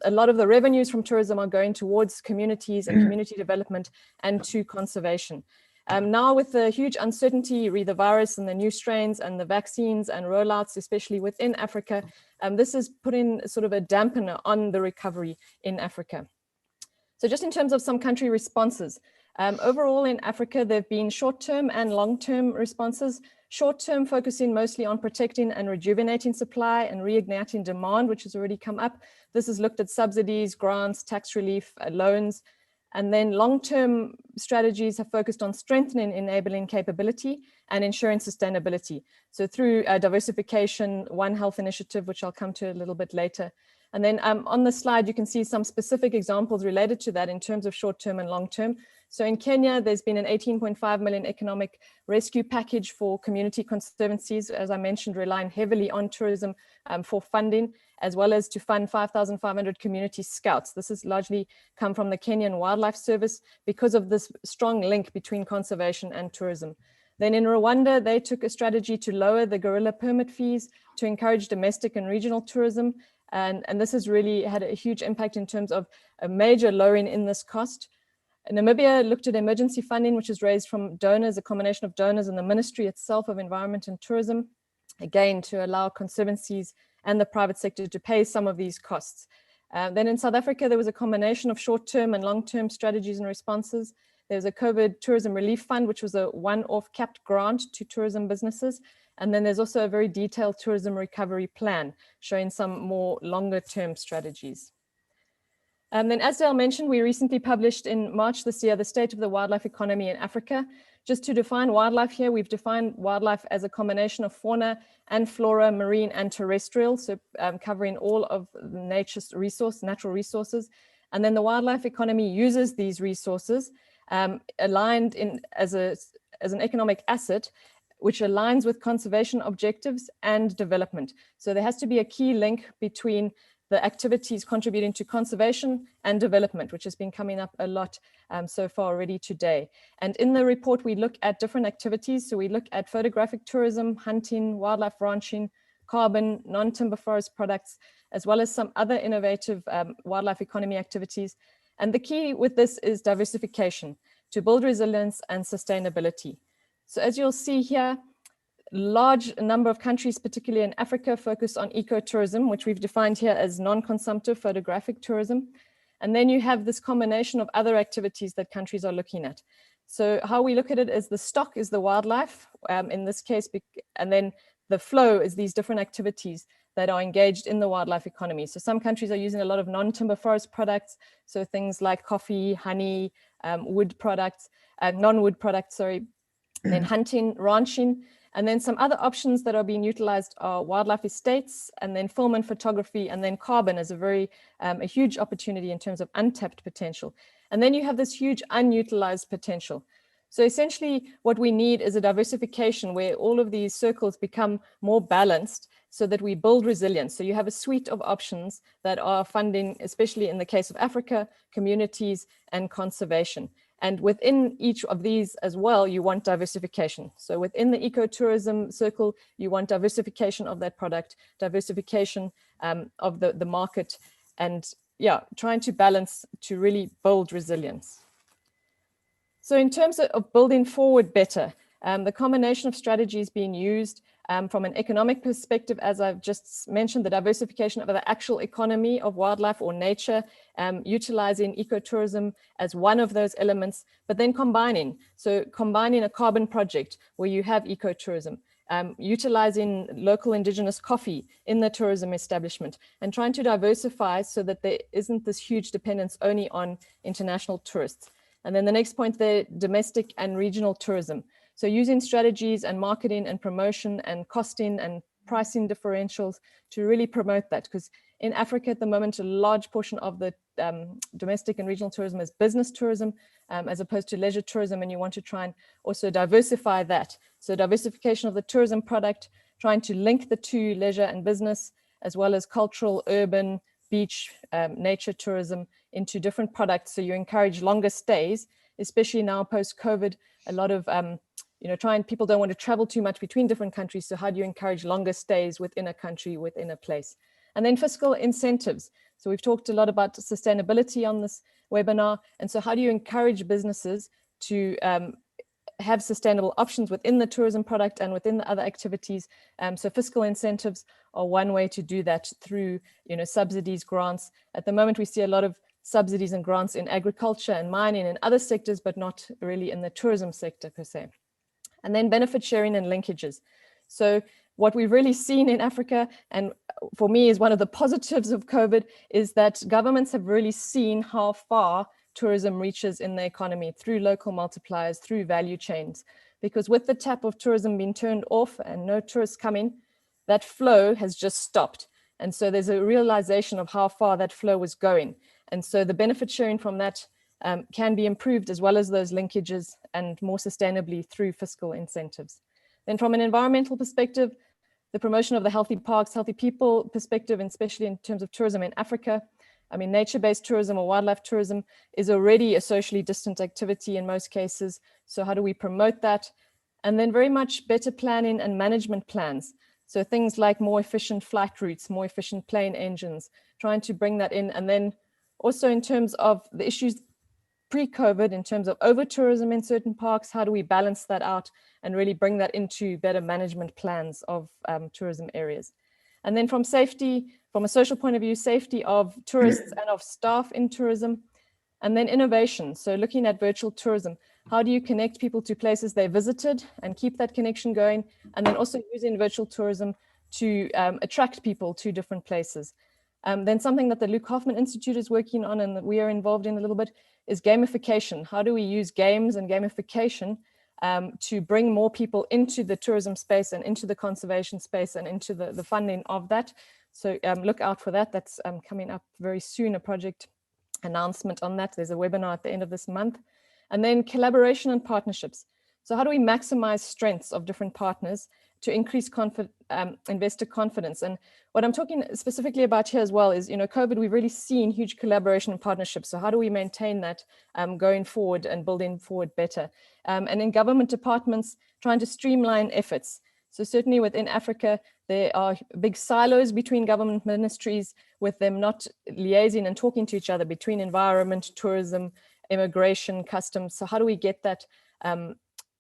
a lot of the revenues from tourism are going towards communities and community development and to conservation. Now with the huge uncertainty, re the virus and the new strains and the vaccines and rollouts, especially within Africa, this is putting sort of a dampener on the recovery in Africa. So just in terms of some country responses, overall in Africa, there have been short-term and long-term responses. Short-term focusing mostly on protecting and rejuvenating supply and reigniting demand, which has already come up. This has looked at subsidies, grants, tax relief, loans. And then long-term strategies have focused on strengthening enabling capability and ensuring sustainability. So through diversification, One Health initiative, which I'll come to a little bit later. And then on the slide, you can see some specific examples related to that in terms of short-term and long-term. So in Kenya, there's been an 18.5 million economic rescue package for community conservancies, as I mentioned, relying heavily on tourism for funding, as well as to fund 5,500 community scouts. This has largely come from the Kenyan Wildlife Service because of this strong link between conservation and tourism. Then in Rwanda, they took a strategy to lower the gorilla permit fees to encourage domestic and regional tourism. And this has really had a huge impact in terms of a major lowering in this cost. Namibia looked at emergency funding, which is raised from donors, a combination of donors and the Ministry itself of Environment and Tourism, again, to allow conservancies and the private sector to pay some of these costs. Then in South Africa, there was a combination of short-term and long-term strategies and responses. There's a COVID Tourism Relief Fund, which was a one-off capped grant to tourism businesses. And then there's also a very detailed tourism recovery plan showing some more longer-term strategies. Then as Dale mentioned, we recently published in March this year, the State of the Wildlife Economy in Africa. Just to define wildlife here, we've defined wildlife as a combination of fauna and flora, marine and terrestrial, so covering all of nature's natural resources. And then the wildlife economy uses these resources aligned in as an economic asset, which aligns with conservation objectives and development. So there has to be a key link between the activities contributing to conservation and development, which has been coming up a lot so far already today. And in the report, we look at different activities. So we look at photographic tourism, hunting, wildlife ranching, carbon, non-timber forest products, as well as some other innovative wildlife economy activities. And the key with this is diversification to build resilience and sustainability. So as you'll see here, large number of countries, particularly in Africa, focus on ecotourism, which we've defined here as non-consumptive photographic tourism. And then you have this combination of other activities that countries are looking at. So how we look at it is the stock is the wildlife in this case, and then the flow is these different activities that are engaged in the wildlife economy. So some countries are using a lot of non-timber forest products. So things like coffee, honey, wood products, non-wood products, sorry, and then hunting, ranching. And then some other options that are being utilized are wildlife estates, and then film and photography, and then carbon is a huge opportunity in terms of untapped potential. And then you have this huge unutilized potential. So essentially what we need is a diversification where all of these circles become more balanced so that we build resilience. So you have a suite of options that are funding, especially in the case of Africa, communities and conservation. And within each of these as well, you want diversification. So within the ecotourism circle, you want diversification of that product, diversification of the market, and yeah, trying to balance to really build resilience. So in terms of building forward better, the combination of strategies being used From an economic perspective, as I've just mentioned, the diversification of the actual economy of wildlife or nature, utilizing ecotourism as one of those elements, but then combining a carbon project where you have ecotourism, utilizing local indigenous coffee in the tourism establishment, and trying to diversify so that there isn't this huge dependence only on international tourists. And then the next point there, domestic and regional tourism. So using strategies and marketing and promotion and costing and pricing differentials to really promote that, because in Africa at the moment, a large portion of the domestic and regional tourism is business tourism as opposed to leisure tourism, and you want to try and also diversify that. So diversification of the tourism product, trying to link the two, leisure and business, as well as cultural, urban, beach, nature tourism into different products. So you encourage longer stays, especially now post-COVID, a lot of people don't want to travel too much between different countries. So how do you encourage longer stays within a country, within a place? And then fiscal incentives. So we've talked a lot about sustainability on this webinar. And so how do you encourage businesses to have sustainable options within the tourism product and within the other activities? So fiscal incentives are one way to do that through, subsidies, grants. At the moment, we see a lot of subsidies and grants in agriculture and mining and other sectors, but not really in the tourism sector per se. And then benefit sharing and linkages. So what we've really seen in Africa, and for me is one of the positives of COVID, is that governments have really seen how far tourism reaches in the economy through local multipliers, through value chains. Because with the tap of tourism being turned off and no tourists coming, that flow has just stopped. And so there's a realization of how far that flow was going. And so the benefit sharing from that can be improved, as well as those linkages, and more sustainably through fiscal incentives. Then from an environmental perspective, the promotion of the healthy parks, healthy people perspective, and especially in terms of tourism in Africa. I mean, nature-based tourism or wildlife tourism is already a socially distant activity in most cases. So how do we promote that? And then very much better planning and management plans. So things like more efficient flight routes, more efficient plane engines, trying to bring that in. And then also in terms of the issues pre-COVID, in terms of over-tourism in certain parks, how do we balance that out and really bring that into better management plans of tourism areas? And then from safety, from a social point of view, safety of tourists and of staff in tourism. And then innovation, so looking at virtual tourism. How do you connect people to places they visited and keep that connection going? And then also using virtual tourism to attract people to different places. Then something that the Luke Hoffman Institute is working on and that we are involved in a little bit is gamification. How do we use games and gamification to bring more people into the tourism space and into the conservation space and into the funding of that? So look out for that. That's coming up very soon, a project announcement on that. There's a webinar at the end of this month. And then collaboration and partnerships. So how do we maximize strengths of different partners to increase investor confidence? And what I'm talking specifically about here as well is, COVID, we've really seen huge collaboration and partnerships. So how do we maintain that going forward and building forward better? And in government departments, trying to streamline efforts. So certainly within Africa, there are big silos between government ministries with them not liaising and talking to each other between environment, tourism, immigration, customs. So how do we get that?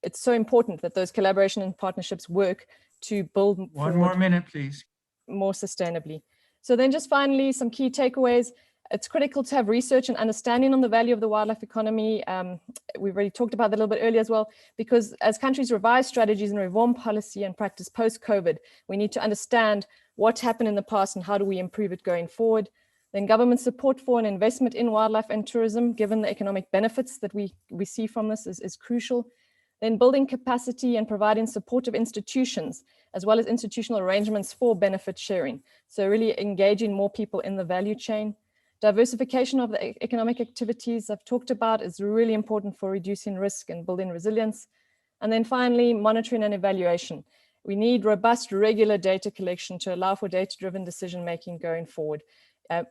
It's so important that those collaboration and partnerships work to build One more minute, please. More sustainably. So then just finally, some key takeaways. It's critical to have research and understanding on the value of the wildlife economy. We've already talked about that a little bit earlier as well, because as countries revise strategies and reform policy and practice post-COVID, we need to understand what happened in the past and how do we improve it going forward. Then government support for and investment in wildlife and tourism, given the economic benefits that we see from this is crucial. Then building capacity and providing supportive institutions, as well as institutional arrangements for benefit sharing. So really engaging more people in the value chain. Diversification of the economic activities I've talked about is really important for reducing risk and building resilience. And then finally, monitoring and evaluation. We need robust, regular data collection to allow for data-driven decision-making going forward.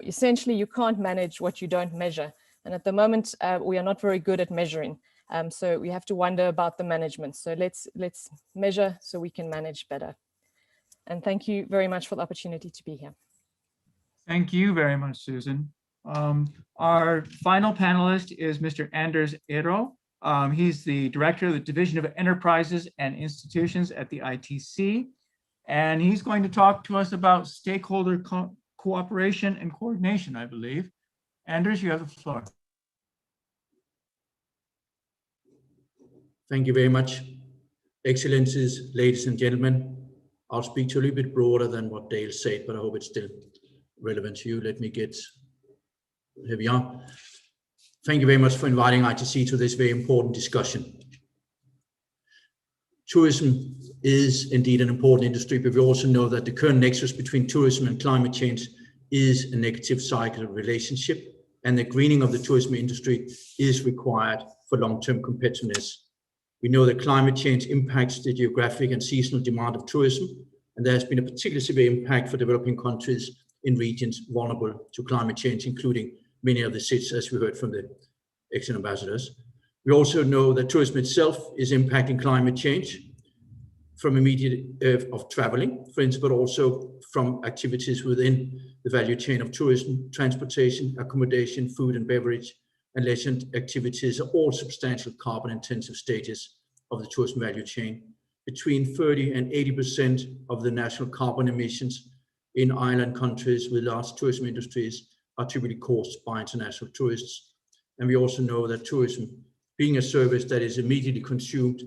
Essentially, you can't manage what you don't measure. And at the moment, we are not very good at measuring. So we have to wonder about the management. So let's measure so we can manage better. And thank you very much for the opportunity to be here. Thank you very much, Susan. Our final panelist is Mr. Anders Ero. He's the Director of the Division of Enterprises and Institutions at the ITC. and he's going to talk to us about stakeholder cooperation and coordination, I believe. Anders, you have the floor. Thank you very much. Excellencies, ladies and gentlemen, I'll speak to a little bit broader than what Dale said, but I hope it's still relevant to you. Let me get, here we are. Thank you very much for inviting ITC to this very important discussion. Tourism is indeed an important industry, but we also know that the current nexus between tourism and climate change is a negative cycle relationship, and the greening of the tourism industry is required for long-term competitiveness. We know that climate change impacts the geographic and seasonal demand of tourism, and there has been a particularly severe impact for developing countries in regions vulnerable to climate change, including many of the cities, as we heard from the excellent ambassadors. We also know that tourism itself is impacting climate change from immediate of traveling, for instance, but also from activities within the value chain of tourism, transportation, accommodation, food and beverage, and leisure activities are all substantial carbon-intensive stages of the tourism value chain. Between 30 and 80% of the national carbon emissions in island countries with large tourism industries are typically caused by international tourists. And we also know that tourism, being a service that is immediately consumed,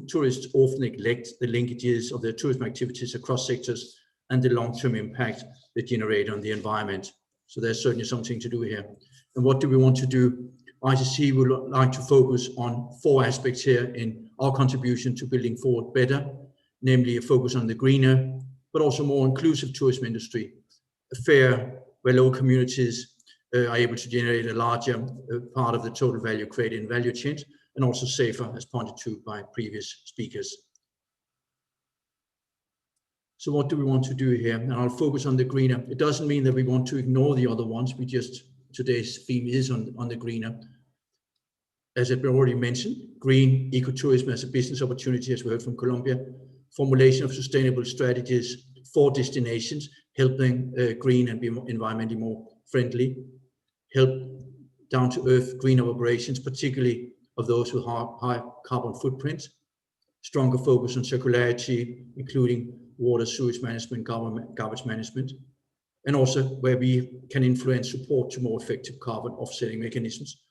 tourists often neglect the linkages of their tourism activities across sectors and the long-term impact they generate on the environment. So there's certainly something to do here. And what do we want to do? ITC would like to focus on 4 aspects here in our contribution to building forward better, namely a focus on the greener, but also more inclusive tourism industry, a fair, where local communities are able to generate a larger part of the total value created in value chains, and also safer, as pointed to by previous speakers. So what do we want to do here? And I'll focus on the greener. It doesn't mean that we want to ignore the other ones. Today's theme is on the greener. As I've already mentioned, green ecotourism as a business opportunity, as we heard from Colombia, formulation of sustainable strategies for destinations, helping green and be environmentally more friendly, help down-to-earth green operations, particularly of those with high carbon footprints, stronger focus on circularity, including water, sewage management, garbage management, and also where we can influence support to more effective carbon offsetting mechanisms,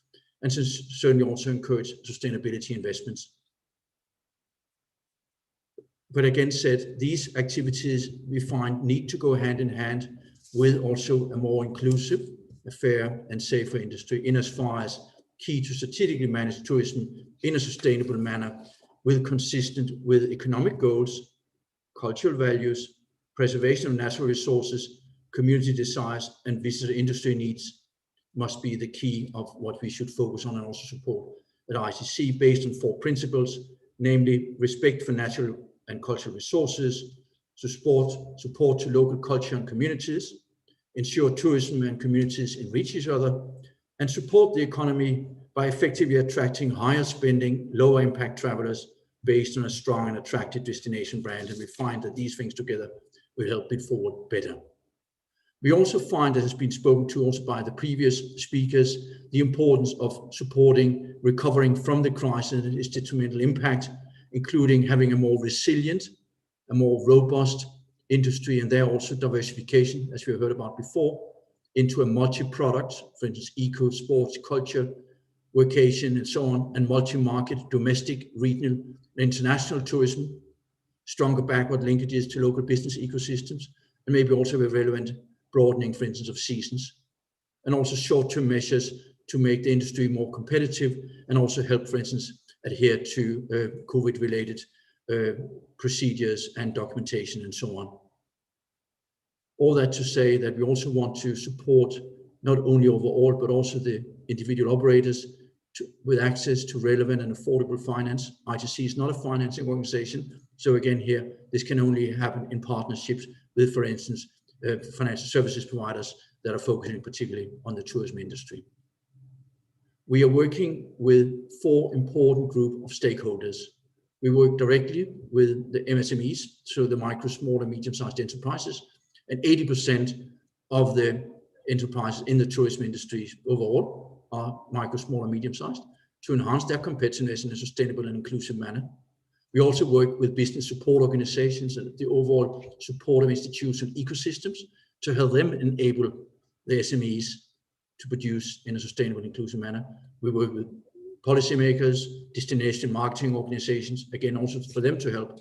and certainly also encourage sustainability investments. But again said, these activities we find need to go hand in hand with also a more inclusive, a fair and safer industry, in as far as key to strategically manage tourism in a sustainable manner, consistent with economic goals, cultural values, preservation of natural resources, community desires, and visitor industry needs must be the key of what we should focus on and also support at ITC, based on 4 principles, namely respect for natural and cultural resources, support to local culture and communities, ensure tourism and communities enrich each other, and support the economy by effectively attracting higher spending, lower impact travelers based on a strong and attractive destination brand. And we find that these things together will help it forward better. We also find, that has been spoken to also by the previous speakers, the importance of supporting recovering from the crisis and its detrimental impact, including having a more resilient, a more robust industry, and there also diversification, as we heard about before, into a multi-product, for instance, eco, sports, culture, workation, and so on, and multi-market, domestic, regional, international tourism, stronger backward linkages to local business ecosystems, and maybe also a relevant broadening, for instance, of seasons, and also short-term measures to make the industry more competitive and also help, for instance, adhere to COVID-related procedures and documentation and so on. All that to say that we also want to support not only overall, but also the individual operators with access to relevant and affordable finance. ITC is not a financing organization. So again, here, this can only happen in partnerships with, for instance, financial services providers that are focusing particularly on the tourism industry. We are working with 4 important groups of stakeholders. We work directly with the MSMEs, so the micro, small and medium-sized enterprises, and 80% of the enterprises in the tourism industry overall are micro, small and medium-sized, to enhance their competitiveness in a sustainable and inclusive manner. We also work with business support organizations and the overall support of institutional ecosystems to help them enable the SMEs to produce in a sustainable, inclusive manner. We work with policymakers, destination marketing organizations, again, also for them to help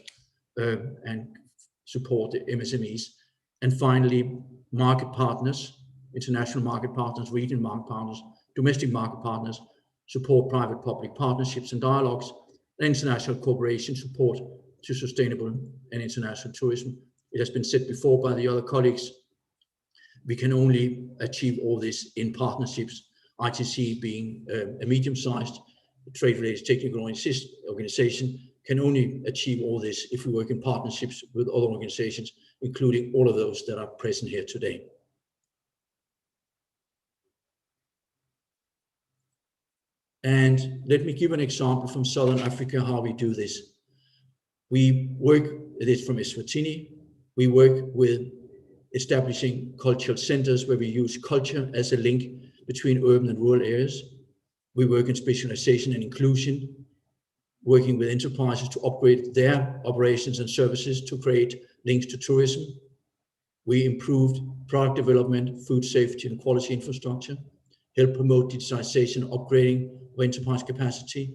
and support the MSMEs. And finally, market partners, international market partners, regional market partners, domestic market partners, support private-public partnerships and dialogues, and international cooperation support to sustainable and international tourism. It has been said before by the other colleagues, we can only achieve all this in partnerships, ITC being a medium-sized trade-related technical organization, can only achieve all this if we work in partnerships with other organizations, including all of those that are present here today. And let me give an example from Southern Africa, how we do this. We work, it is from Eswatini, we work with establishing cultural centers where we use culture as a link between urban and rural areas. We work in specialization and inclusion, working with enterprises to upgrade their operations and services to create links to tourism. We improved product development, food safety and quality infrastructure, help promote digitization, upgrading of enterprise capacity.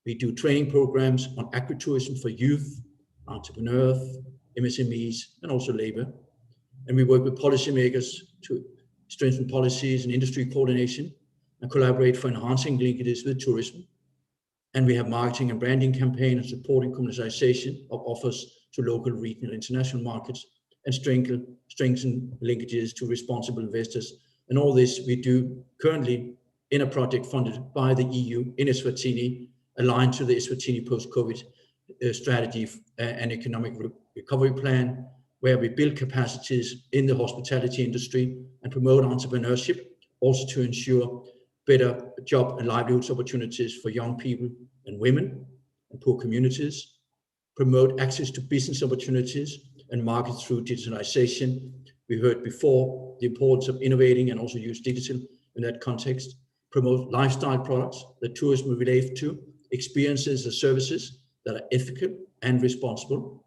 We do training programs on agritourism for youth, entrepreneurs, MSMEs, and also labor. And we work with policymakers to strengthen policies and industry coordination and collaborate for enhancing linkages with tourism. And we have marketing and branding campaign and supporting commercialization of offers to local, regional, international markets and strengthen linkages to responsible investors. And all this we do currently in a project funded by the EU in Eswatini, aligned to the Eswatini post-COVID strategy and economic recovery plan, where we build capacities in the hospitality industry and promote entrepreneurship, also to ensure better job and livelihoods opportunities for young people and women and poor communities, promote access to business opportunities and market through digitalization. We heard before the importance of innovating and also use digital in that context, promote lifestyle products that tourism relate to, experiences and services that are ethical and responsible.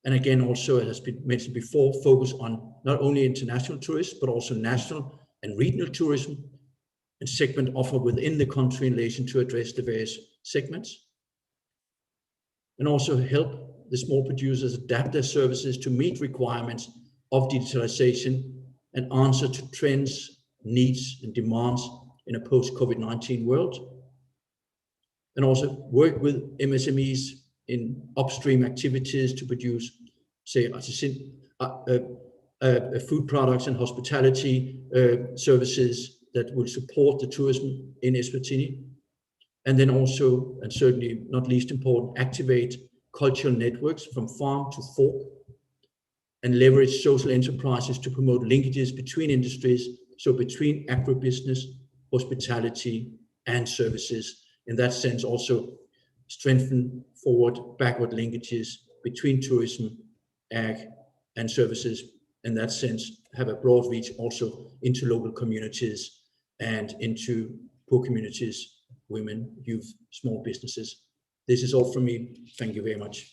And again, also, as has been mentioned before, focus on not only international tourists, but also national and regional tourism and segment offer within the country in relation to address the various segments. And also help the small producers adapt their services to meet requirements of digitalization and answer to trends, needs, and demands in a post-COVID-19 world. And also work with MSMEs in upstream activities to produce, say, food products and hospitality services that will support the tourism in Eswatini. And then also, and certainly not least important, activate cultural networks from farm to fork and leverage social enterprises to promote linkages between industries, so between agribusiness, hospitality, and services. In that sense, also strengthen backward linkages between tourism, ag, and services. In that sense, have a broad reach also into local communities and into poor communities, women, youth, small businesses. This is all from me. Thank you very much.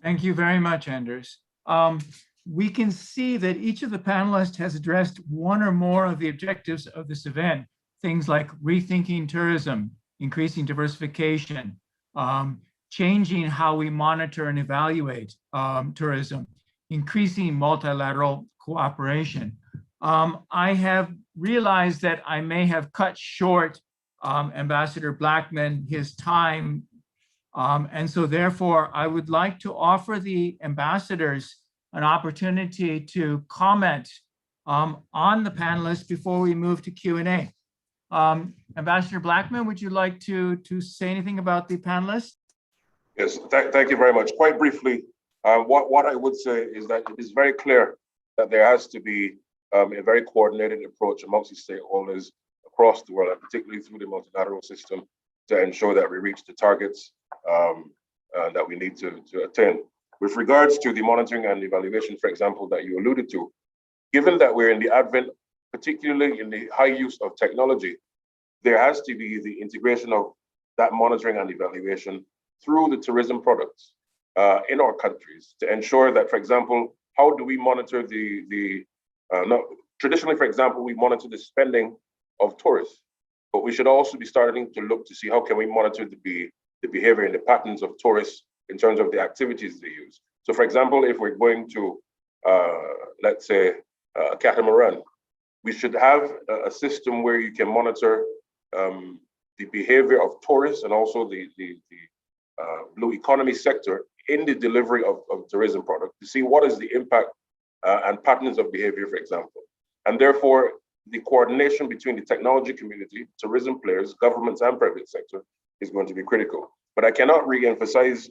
Thank you very much, Anders. We can see that each of the panelists has addressed one or more of the objectives of this event, things like rethinking tourism, increasing diversification, changing how we monitor and evaluate tourism, increasing multilateral cooperation. I have realized that I may have cut short Ambassador Blackman his time, and so therefore I would like to offer the ambassadors an opportunity to comment on the panelists before we move to Q&A. Ambassador Blackman, would you like to say anything about the panelists? Yes, thank you very much. Quite briefly, what I would say is that it is very clear that there has to be a very coordinated approach amongst the stakeholders across the world, and particularly through the multilateral system, to ensure that we reach the targets that we need to attain. With regards to the monitoring and evaluation, for example, that you alluded to, given that we're in the advent, particularly in the high use of technology, there has to be the integration of that monitoring and evaluation through the tourism products in our countries to ensure that, for example, how do we monitor traditionally, for example, we monitor the spending of tourists, but we should also be starting to look to see how can we monitor the behavior and the patterns of tourists in terms of the activities they use. So for example, if we're going to, let's say, a catamaran, we should have a system where you can monitor the behavior of tourists and also the blue economy sector in the delivery of tourism product to see what is the impact and patterns of behavior, for example. And therefore, the coordination between the technology community, tourism players, governments, and private sector is going to be critical. But I cannot re-emphasize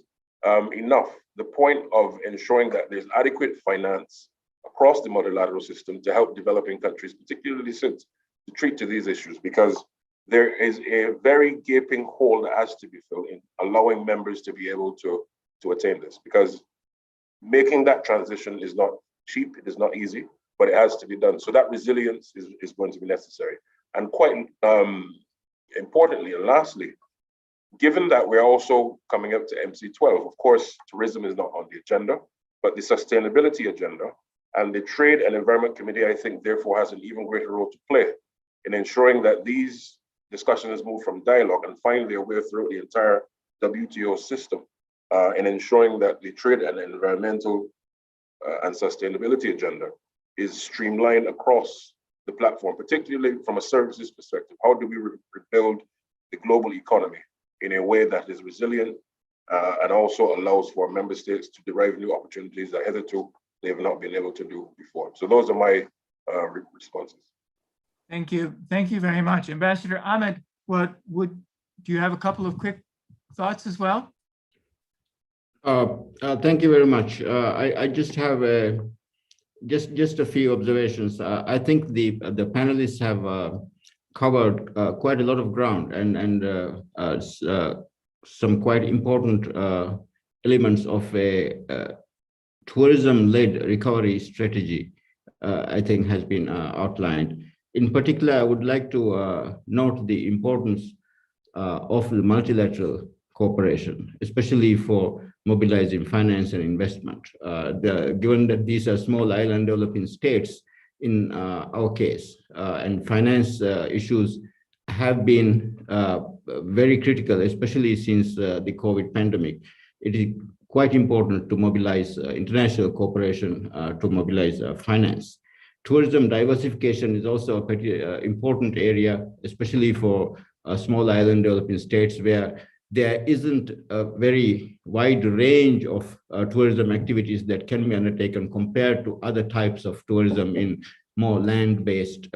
enough the point of ensuring that there's adequate finance across the multilateral system to help developing countries, particularly since, to treat to these issues, because there is a very gaping hole that has to be filled in allowing members to be able to attain this, because making that transition is not cheap, it is not easy, but it has to be done. So that resilience is going to be necessary. And quite importantly, and lastly, given that we're also coming up to MC12, of course, tourism is not on the agenda, but the sustainability agenda and the Trade and Environment Committee, I think, therefore, has an even greater role to play in ensuring that these discussions move from dialogue and find their way through the entire WTO system, in ensuring that the trade and environmental and sustainability agenda is streamlined across the platform, particularly from a services perspective. How do we rebuild the global economy in a way that is resilient and also allows for member states to derive new opportunities that hitherto they have not been able to do before? So those are my responses. Thank you. Thank you very much. Ambassador Ahmed, do you have a couple of quick thoughts as well? Thank you very much. I just have just a few observations. I think the panelists have covered quite a lot of ground and some quite important elements of a tourism-led recovery strategy, I think has been outlined. In particular, I would like to note the importance of the multilateral cooperation, especially for mobilizing finance and investment. Given that these are small island developing states in our case, and finance issues have been very critical, especially since the COVID pandemic. It is quite important to mobilize international cooperation to mobilize finance. Tourism diversification is also a pretty important area, especially for small island developing states where there isn't a very wide range of tourism activities that can be undertaken compared to other types of tourism in more land-based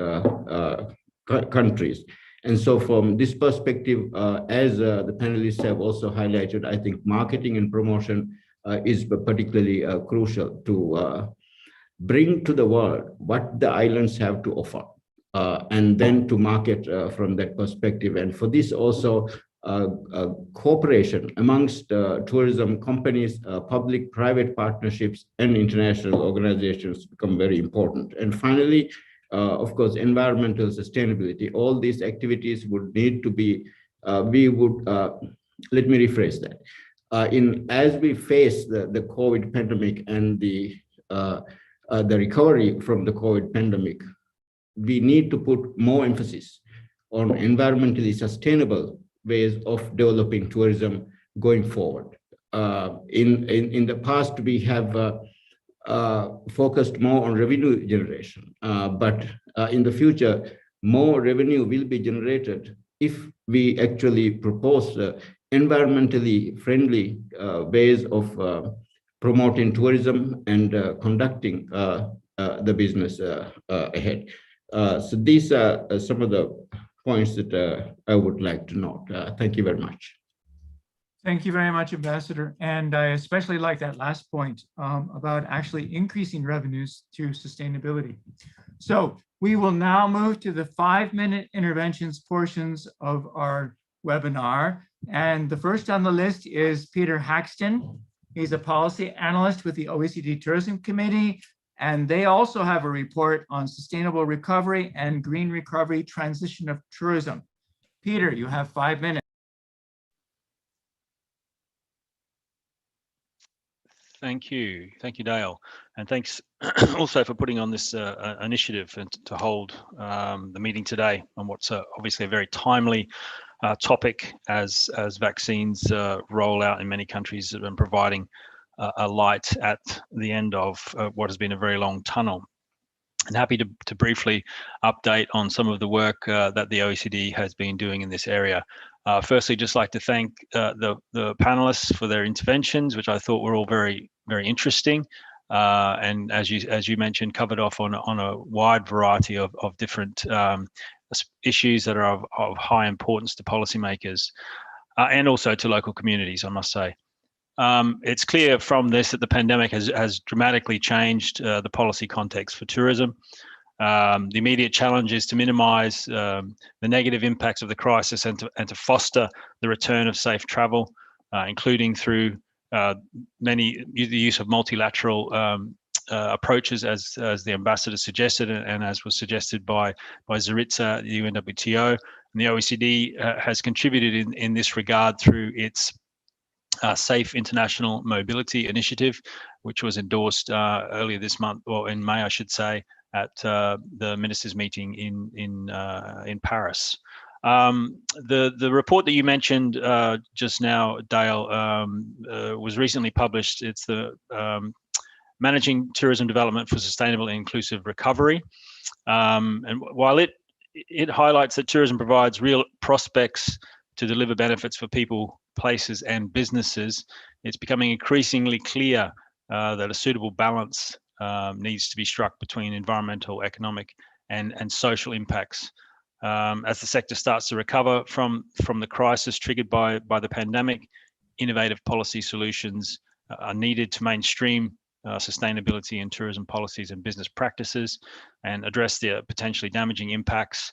countries. And so from this perspective, as the panelists have also highlighted, I think marketing and promotion is particularly crucial to bring to the world what the islands have to offer, and then to market from that perspective. And for this also, cooperation amongst tourism companies, public-private partnerships, and international organizations become very important. And finally, of course, environmental sustainability. All these activities would need to be, let me rephrase that. As we face the COVID pandemic and the recovery from the COVID pandemic, we need to put more emphasis on environmentally sustainable ways of developing tourism going forward. In the past, we have focused more on revenue generation, but in the future, more revenue will be generated if we actually propose environmentally friendly ways of promoting tourism and conducting the business ahead. So these are some of the points that I would like to note. Thank you very much. Thank you very much, Ambassador. And I especially like that last point about actually increasing revenues to sustainability. So we will now move to the 5-minute interventions portions of our webinar. And the first on the list is Peter Haxton. He's a policy analyst with the OECD Tourism Committee, and they also have a report on sustainable recovery and green recovery transition of tourism. Peter, you have 5 minutes. Thank you, Dale, and thanks also for putting on this initiative and to hold the meeting today on what's obviously a very timely topic as vaccines roll out in many countries and providing a light at the end of what has been a very long tunnel. And happy to briefly update on some of the work that the OECD has been doing in this area. Firstly, just like to thank the panelists for their interventions, which I thought were all very, very interesting. And as you mentioned, covered off on a wide variety of different issues that are of high importance to policymakers and also to local communities, I must say. It's clear from this that the pandemic has dramatically changed the policy context for tourism. The immediate challenge is to minimise the negative impacts of the crisis and to foster the return of safe travel, including through the use of multilateral approaches, as the ambassador suggested, and as was suggested by Zaritza, the UNWTO. And the OECD has contributed in this regard through its Safe International Mobility Initiative, which was endorsed earlier this month, or in May, I should say, at the ministers' meeting in Paris. The report that you mentioned just now, Dale, was recently published. It's the Managing Tourism Development for Sustainable and Inclusive Recovery. And while it highlights that tourism provides real prospects to deliver benefits for people, places and businesses, it's becoming increasingly clear that a suitable balance needs to be struck between environmental, economic and social impacts. As the sector starts to recover from the crisis triggered by the pandemic, innovative policy solutions are needed to mainstream sustainability in tourism policies and business practices and address the potentially damaging impacts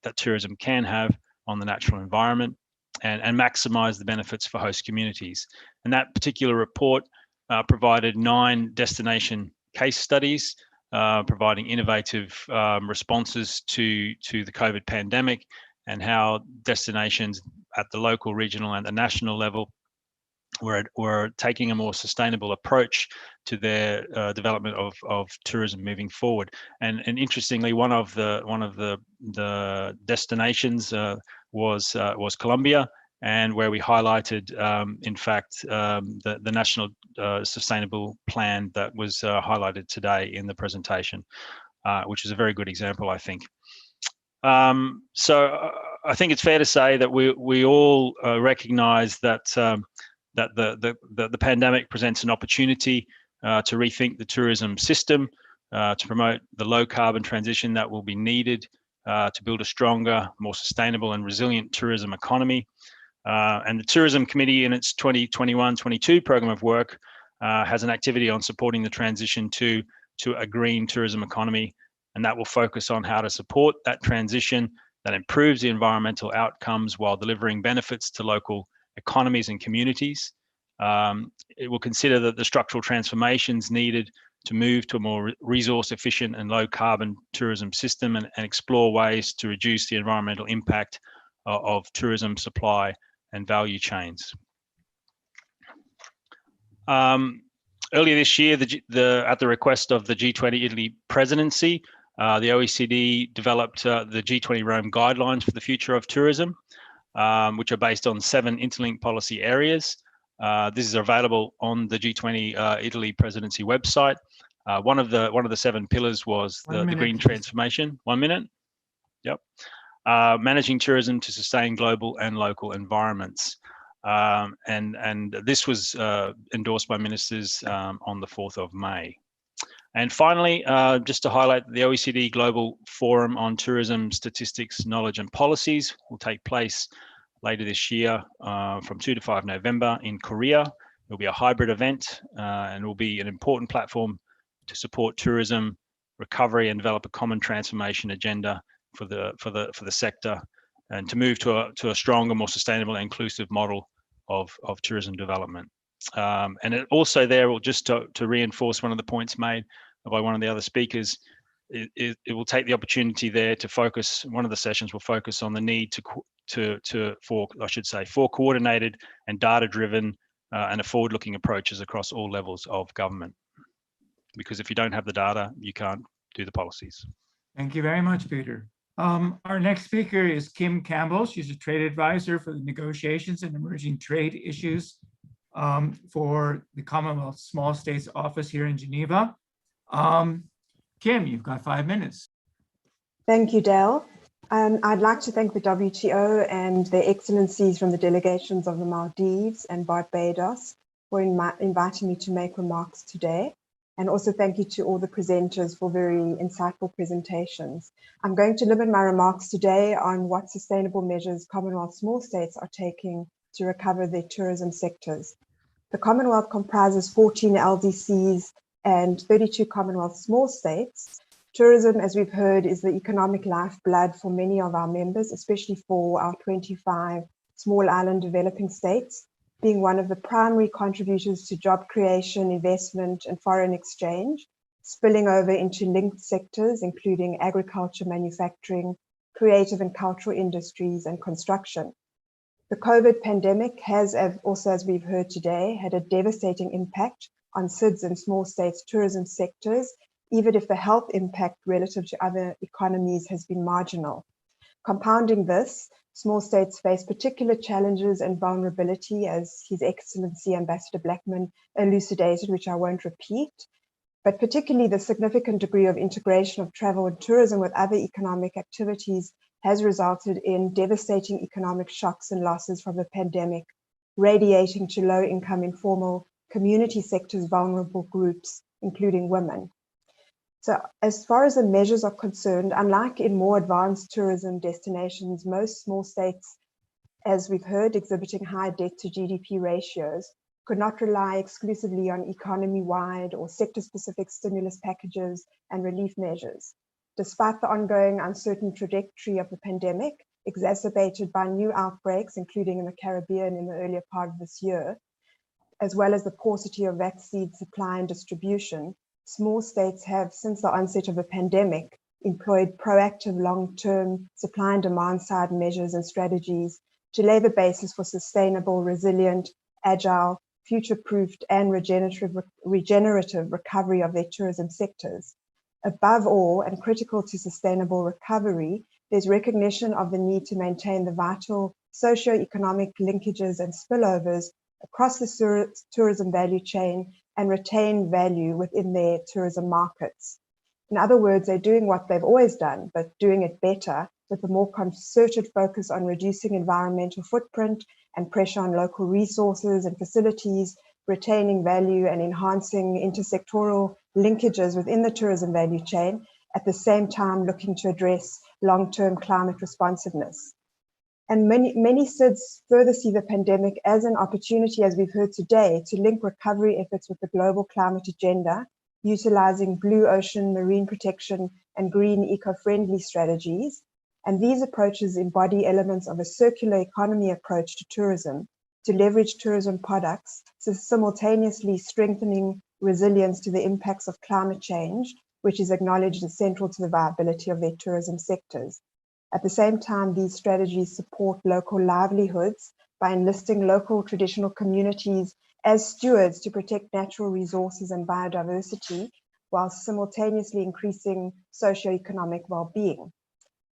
that tourism can have on the natural environment and maximize the benefits for host communities. And that particular report provided 9 destination case studies providing innovative responses to the COVID pandemic and how destinations at the local, regional and the national level were taking a more sustainable approach to their development of tourism moving forward. And interestingly, one of the destinations was Colombia, and where we highlighted, in fact, the national sustainable plan that was highlighted today in the presentation, which is a very good example, I think. So I think it's fair to say that we all recognise that the pandemic presents an opportunity to rethink the tourism system, to promote the low carbon transition that will be needed to build a stronger, more sustainable and resilient tourism economy. And the Tourism Committee in its 2021-22 program of work has an activity on supporting the transition to a green tourism economy, and that will focus on how to support that transition that improves the environmental outcomes while delivering benefits to local economies and communities. It will consider that the structural transformations needed to move to a more resource efficient and low carbon tourism system and explore ways to reduce the environmental impact of tourism supply and value chains. Earlier this year, at the request of the G20 Italy presidency, the OECD developed the G20 Rome guidelines for the future of tourism, which are based on 7 interlinked policy areas. This is available on the G20 Italy presidency website. One of the 7 pillars was the green transformation. 1 minute. Yep. Managing tourism to sustain global and local environments. And this was endorsed by ministers on the 4th of May. And finally, just to highlight, the OECD Global Forum on Tourism, Statistics, Knowledge and Policies will take place later this year from 2 to 5 November in Korea. It'll be a hybrid event and will be an important platform to support tourism recovery and develop a common transformation agenda for the sector and to move to a stronger, more sustainable and inclusive model of tourism development. And it also there will just to reinforce one of the points made by one of the other speakers, it will take the opportunity there to focus. One of the sessions will focus on the need for coordinated and data-driven and a forward-looking approaches across all levels of government. Because if you don't have the data, you can't do the policies. Thank you very much, Peter. Our next speaker is Kim Campbell. She's a trade advisor for the negotiations and emerging trade issues for the Commonwealth Small States Office here in Geneva. Kim, you've got 5 minutes. Thank you, Dale. I'd like to thank the WTO and their excellencies from the delegations of the Maldives and Barbados for inviting me to make remarks today. And also thank you to all the presenters for very insightful presentations. I'm going to limit my remarks today on what sustainable measures Commonwealth small states are taking to recover their tourism sectors. The Commonwealth comprises 14 LDCs and 32 Commonwealth small states. Tourism, as we've heard, is the economic lifeblood for many of our members, especially for our 25 small island developing states, being one of the primary contributors to job creation, investment, and foreign exchange, spilling over into linked sectors, including agriculture, manufacturing, creative and cultural industries, and construction. The COVID pandemic has also, as we've heard today, had a devastating impact on SIDS and small states' tourism sectors, even if the health impact relative to other economies has been marginal. Compounding this, small states face particular challenges and vulnerability, as His Excellency Ambassador Blackman elucidated, which I won't repeat, but particularly the significant degree of integration of travel and tourism with other economic activities has resulted in devastating economic shocks and losses from the pandemic, radiating to low-income informal community sectors, vulnerable groups, including women. So as far as the measures are concerned, unlike in more advanced tourism destinations, most small states, as we've heard, exhibiting high debt to GDP ratios, could not rely exclusively on economy-wide or sector-specific stimulus packages and relief measures. Despite the ongoing uncertain trajectory of the pandemic, exacerbated by new outbreaks, including in the Caribbean in the earlier part of this year, as well as the paucity of vaccine supply and distribution, small states have, since the onset of the pandemic, employed proactive long-term supply and demand-side measures and strategies to lay the basis for sustainable, resilient, agile, future-proofed, and regenerative recovery of their tourism sectors. Above all, and critical to sustainable recovery, there's recognition of the need to maintain the vital socio-economic linkages and spillovers across the tourism value chain and retain value within their tourism markets. In other words, they're doing what they've always done, but doing it better with a more concerted focus on reducing environmental footprint and pressure on local resources and facilities, retaining value and enhancing intersectoral linkages within the tourism value chain, at the same time looking to address long-term climate responsiveness. And many SIDS further see the pandemic as an opportunity, as we've heard today, to link recovery efforts with the global climate agenda, utilizing blue ocean marine protection and green eco-friendly strategies. And these approaches embody elements of a circular economy approach to tourism to leverage tourism products, so simultaneously strengthening resilience to the impacts of climate change, which is acknowledged as central to the viability of their tourism sectors. At the same time, these strategies support local livelihoods by enlisting local traditional communities as stewards to protect natural resources and biodiversity, while simultaneously increasing socioeconomic well-being.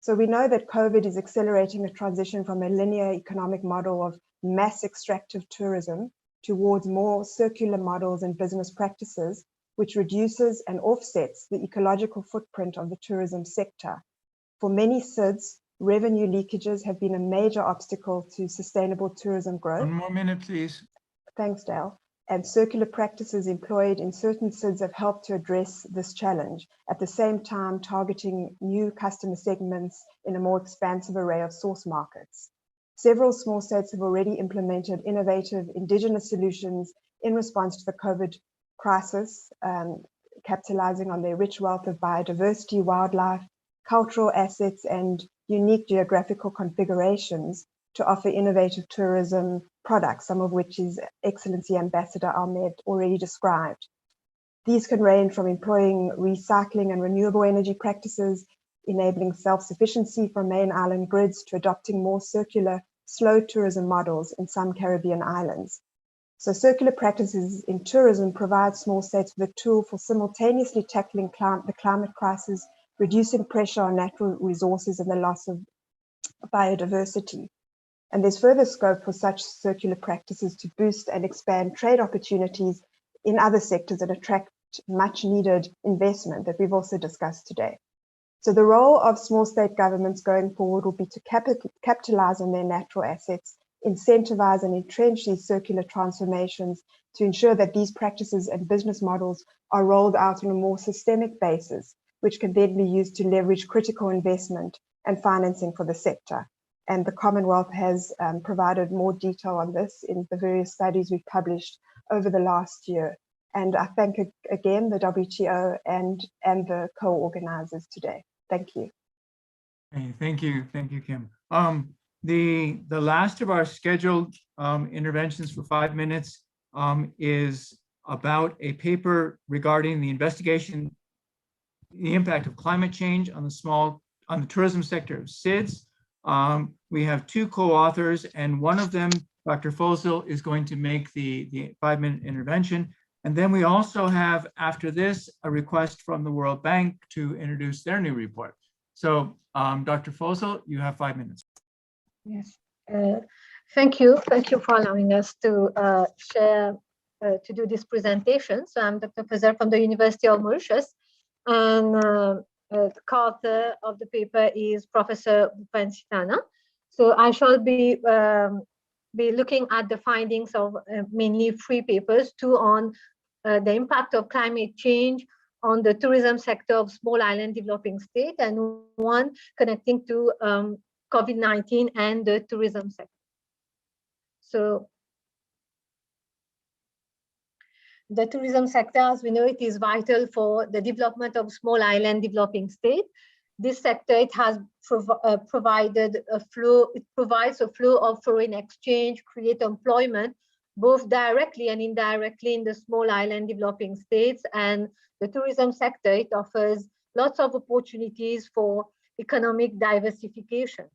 So we know that COVID is accelerating a transition from a linear economic model of mass extractive tourism towards more circular models and business practices, which reduces and offsets the ecological footprint of the tourism sector. For many SIDS, revenue leakages have been a major obstacle to sustainable tourism growth. 1 more minute, please. Thanks, Dale. And circular practices employed in certain SIDS have helped to address this challenge, at the same time targeting new customer segments in a more expansive array of source markets. Several small states have already implemented innovative indigenous solutions in response to the COVID crisis, capitalizing on their rich wealth of biodiversity, wildlife, cultural assets, and unique geographical configurations to offer innovative tourism products, some of which His Excellency Ambassador Ahmed already described. These can range from employing recycling and renewable energy practices, enabling self-sufficiency from main island grids, to adopting more circular, slow tourism models in some Caribbean islands. So circular practices in tourism provide small states with a tool for simultaneously tackling the climate crisis, reducing pressure on natural resources and the loss of biodiversity. And there's further scope for such circular practices to boost and expand trade opportunities in other sectors and attract much needed investment that we've also discussed today. So the role of small state governments going forward will be to capitalize on their natural assets, incentivize and entrench these circular transformations to ensure that these practices and business models are rolled out on a more systemic basis, which can then be used to leverage critical investment and financing for the sector. And the Commonwealth has provided more detail on this in the various studies we've published over the last year. And I thank again the WTO and the co-organizers today. Thank you. Okay, thank you, Kim. The last of our scheduled interventions for 5 minutes is about a paper regarding the investigation, the impact of climate change on the tourism sector of SIDS. We have 2 co-authors, and one of them, Dr. Fosel, is going to make the 5-minute intervention. And then we also have, after this, a request from the World Bank to introduce their new report. So, Dr. Fosel, you have 5 minutes. Yes, thank you. Thank you for allowing us to share, to do this presentation. So I'm Dr. Fosel from the University of Mauritius, and the co-author of the paper is Professor Bhupen Sitana. So I shall be looking at the findings of mainly 3 papers, 2 on the impact of climate change on the tourism sector of small island developing state, and 1 connecting to COVID-19 and the tourism sector. So the tourism sector, as we know, it is vital for the development of small island developing state. This sector, it has provided a flow, it provides a flow of foreign exchange, create employment, both directly and indirectly in the small island developing states. And the tourism sector, it offers lots of opportunities for economic diversification.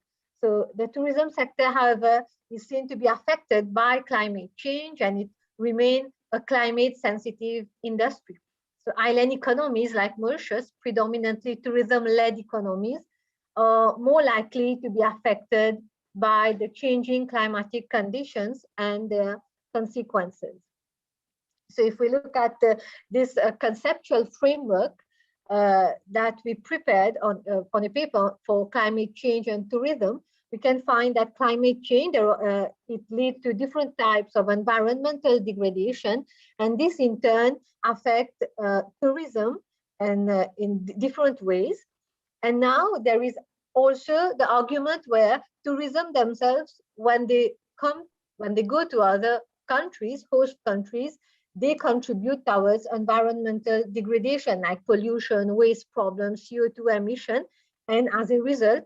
So the tourism sector, however, is seen to be affected by climate change, and it remains a climate sensitive industry. So island economies like Mauritius, predominantly tourism-led economies, are more likely to be affected by the changing climatic conditions and their consequences. So if we look at this conceptual framework that we prepared on a paper for climate change and tourism, we can find that climate change, it leads to different types of environmental degradation, and this in turn affects tourism and in different ways. And now there is also the argument where tourism themselves, when they go to other countries, host countries, they contribute towards environmental degradation like pollution, waste problems, CO2 emission, and as a result,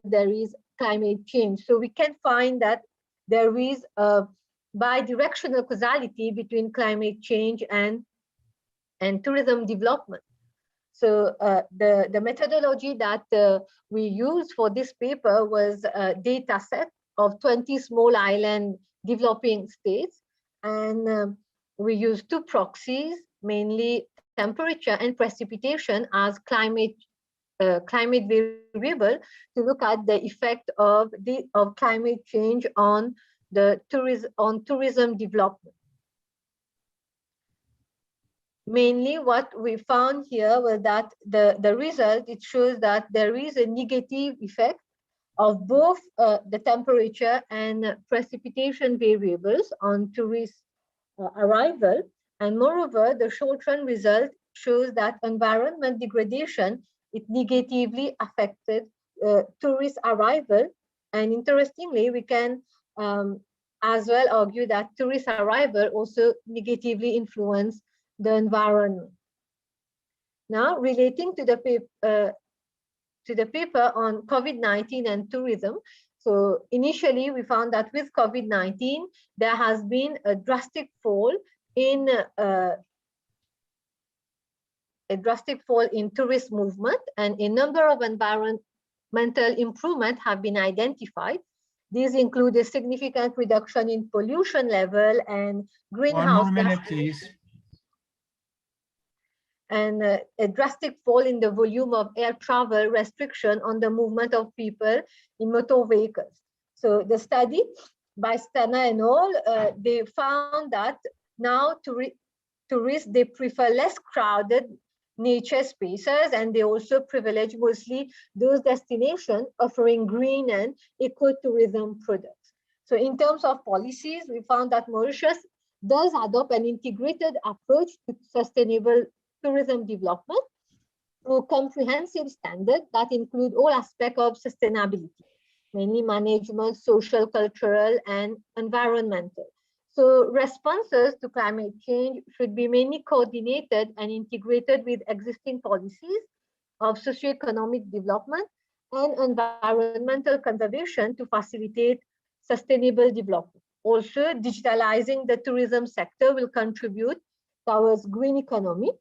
there is climate change. So we can find that there is a bidirectional causality between climate change and tourism development. So the methodology that we used for this paper was a data set of 20 small island developing states. And we used 2 proxies, mainly temperature and precipitation as climate variable, to look at the effect of climate change on the tourism development. Mainly what we found here was that the result, it shows that there is a negative effect of both the temperature and precipitation variables on tourist arrival. And moreover, the short-run result shows that environment degradation, it negatively affected tourist arrival. And interestingly, we can as well argue that tourist arrival also negatively influenced the environment. Now, relating to the paper on COVID-19 and tourism. So initially, we found that with COVID-19, there has been a drastic fall in tourist movement, and a number of environmental improvements have been identified. These include a significant reduction in pollution level and greenhouse One more minute, gas, please. and a drastic fall in the volume of air travel restriction on the movement of people in motor vehicles. So the study by Stana and al, they found that now tourists, they prefer less crowded nature spaces, and they also privilege mostly those destinations offering green and ecotourism products. So in terms of policies, we found that Mauritius does adopt an integrated approach to sustainable tourism development through comprehensive standards that include all aspects of sustainability, mainly management, social, cultural, and environmental. So responses to climate change should be mainly coordinated and integrated with existing policies of socioeconomic development and environmental conservation to facilitate sustainable development. Also, digitalizing the tourism sector will contribute towards green economy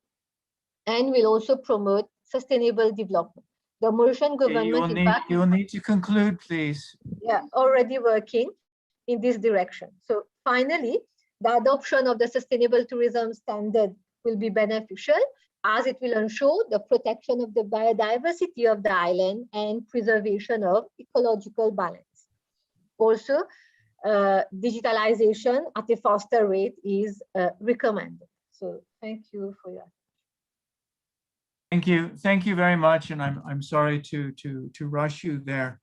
and will also promote sustainable development. The Mauritian government, You will need to conclude, please. yeah, already working in this direction. So finally, the adoption of the sustainable tourism standard will be beneficial as it will ensure the protection of the biodiversity of the island and preservation of ecological balance. Also, digitalization at a faster rate is recommended. So thank you for your attention. Thank you very much, and I'm sorry to rush you there.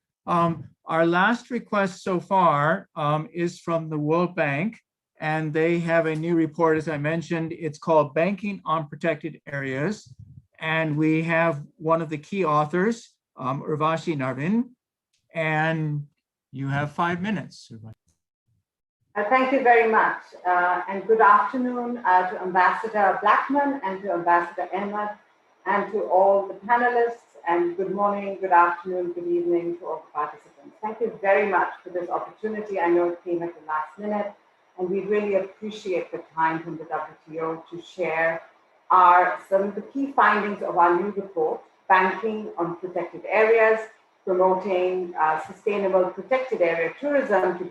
Our last request so far is from the World Bank, and they have a new report, as I mentioned. It's called Banking on Protected Areas, and we have one of the key authors, Urvashi Narvin, and you have 5 minutes. Thank you very much, and good afternoon to Ambassador Blackman and to Ambassador Ahmed, and to all the panelists, and good morning, good afternoon, good evening to all the participants. Thank you very much for this opportunity. I know it came at the last minute, and we really appreciate the time from the WTO to share some of the key findings of our new report, Banking on Protected Areas, promoting sustainable protected area tourism to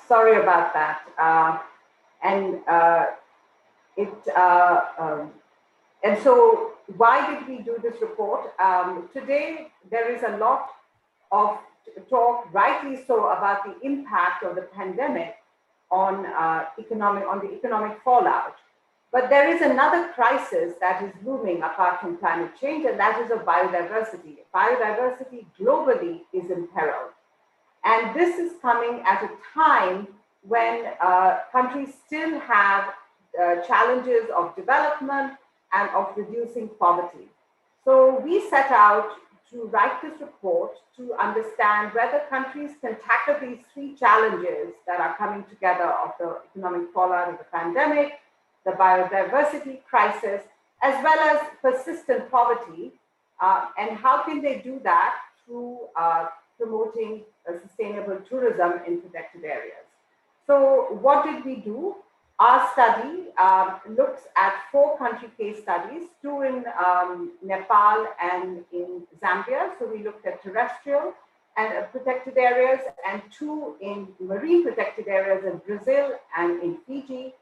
sorry about that. And so why did we do this report? Today, there is a lot of talk, rightly so, about the impact of the pandemic on the economic fallout. But there is another crisis that is looming apart from climate change, and that is of biodiversity. Biodiversity globally is imperiled. And this is coming at a time when countries still have challenges of development and of reducing poverty. So we set out to write this report to understand whether countries can tackle these three challenges that are coming together of the economic fallout of the pandemic, the biodiversity crisis, as well as persistent poverty, and how can they do that through promoting sustainable tourism in protected areas. So what did we do? Our study looks at 4 country case studies, 2 in Nepal and in Zambia. So we looked at terrestrial and protected areas, and 2 in marine protected areas in Brazil and in Fiji.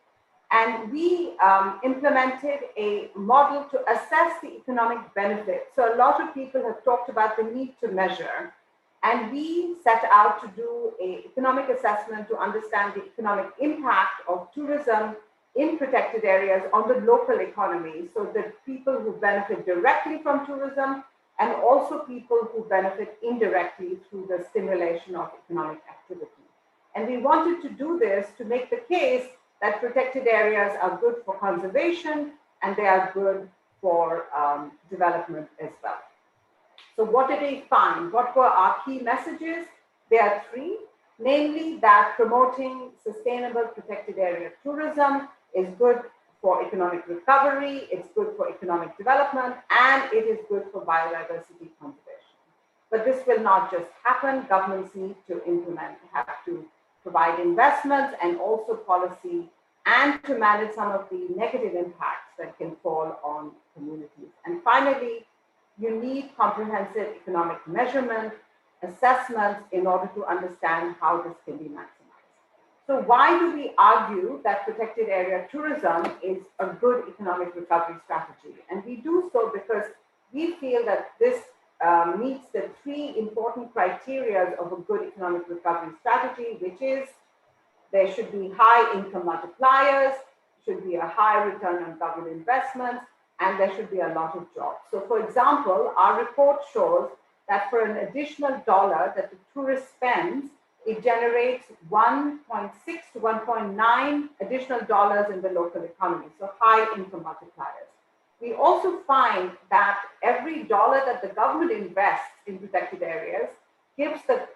And we implemented a model to assess the economic benefit. So a lot of people have talked about the need to measure. And we set out to do an economic assessment to understand the economic impact of tourism in protected areas on the local economy, so that people who benefit directly from tourism and also people who benefit indirectly through the stimulation of economic activity. And we wanted to do this to make the case that protected areas are good for conservation and they are good for development as well. So what did we find? What were our key messages? There are 3, namely that promoting sustainable protected area tourism is good for economic recovery, it's good for economic development, and it is good for biodiversity conservation. But this will not just happen. Governments need to implement, have to provide investments and also policy, and to manage some of the negative impacts that can fall on communities. And finally, you need comprehensive economic measurement, assessments in order to understand how this can be maximized. So why do we argue that protected area tourism is a good economic recovery strategy? And we do so because we feel that this meets the three important criteria of a good economic recovery strategy, which is there should be high income multipliers, should be a high return on government investments, and there should be a lot of jobs. So for example, our report shows that for an additional dollar that the tourist spends, it generates 1.6 to 1.9 additional dollars in the local economy, so high income multipliers. We also find that every dollar that the government invests in protected areas gives the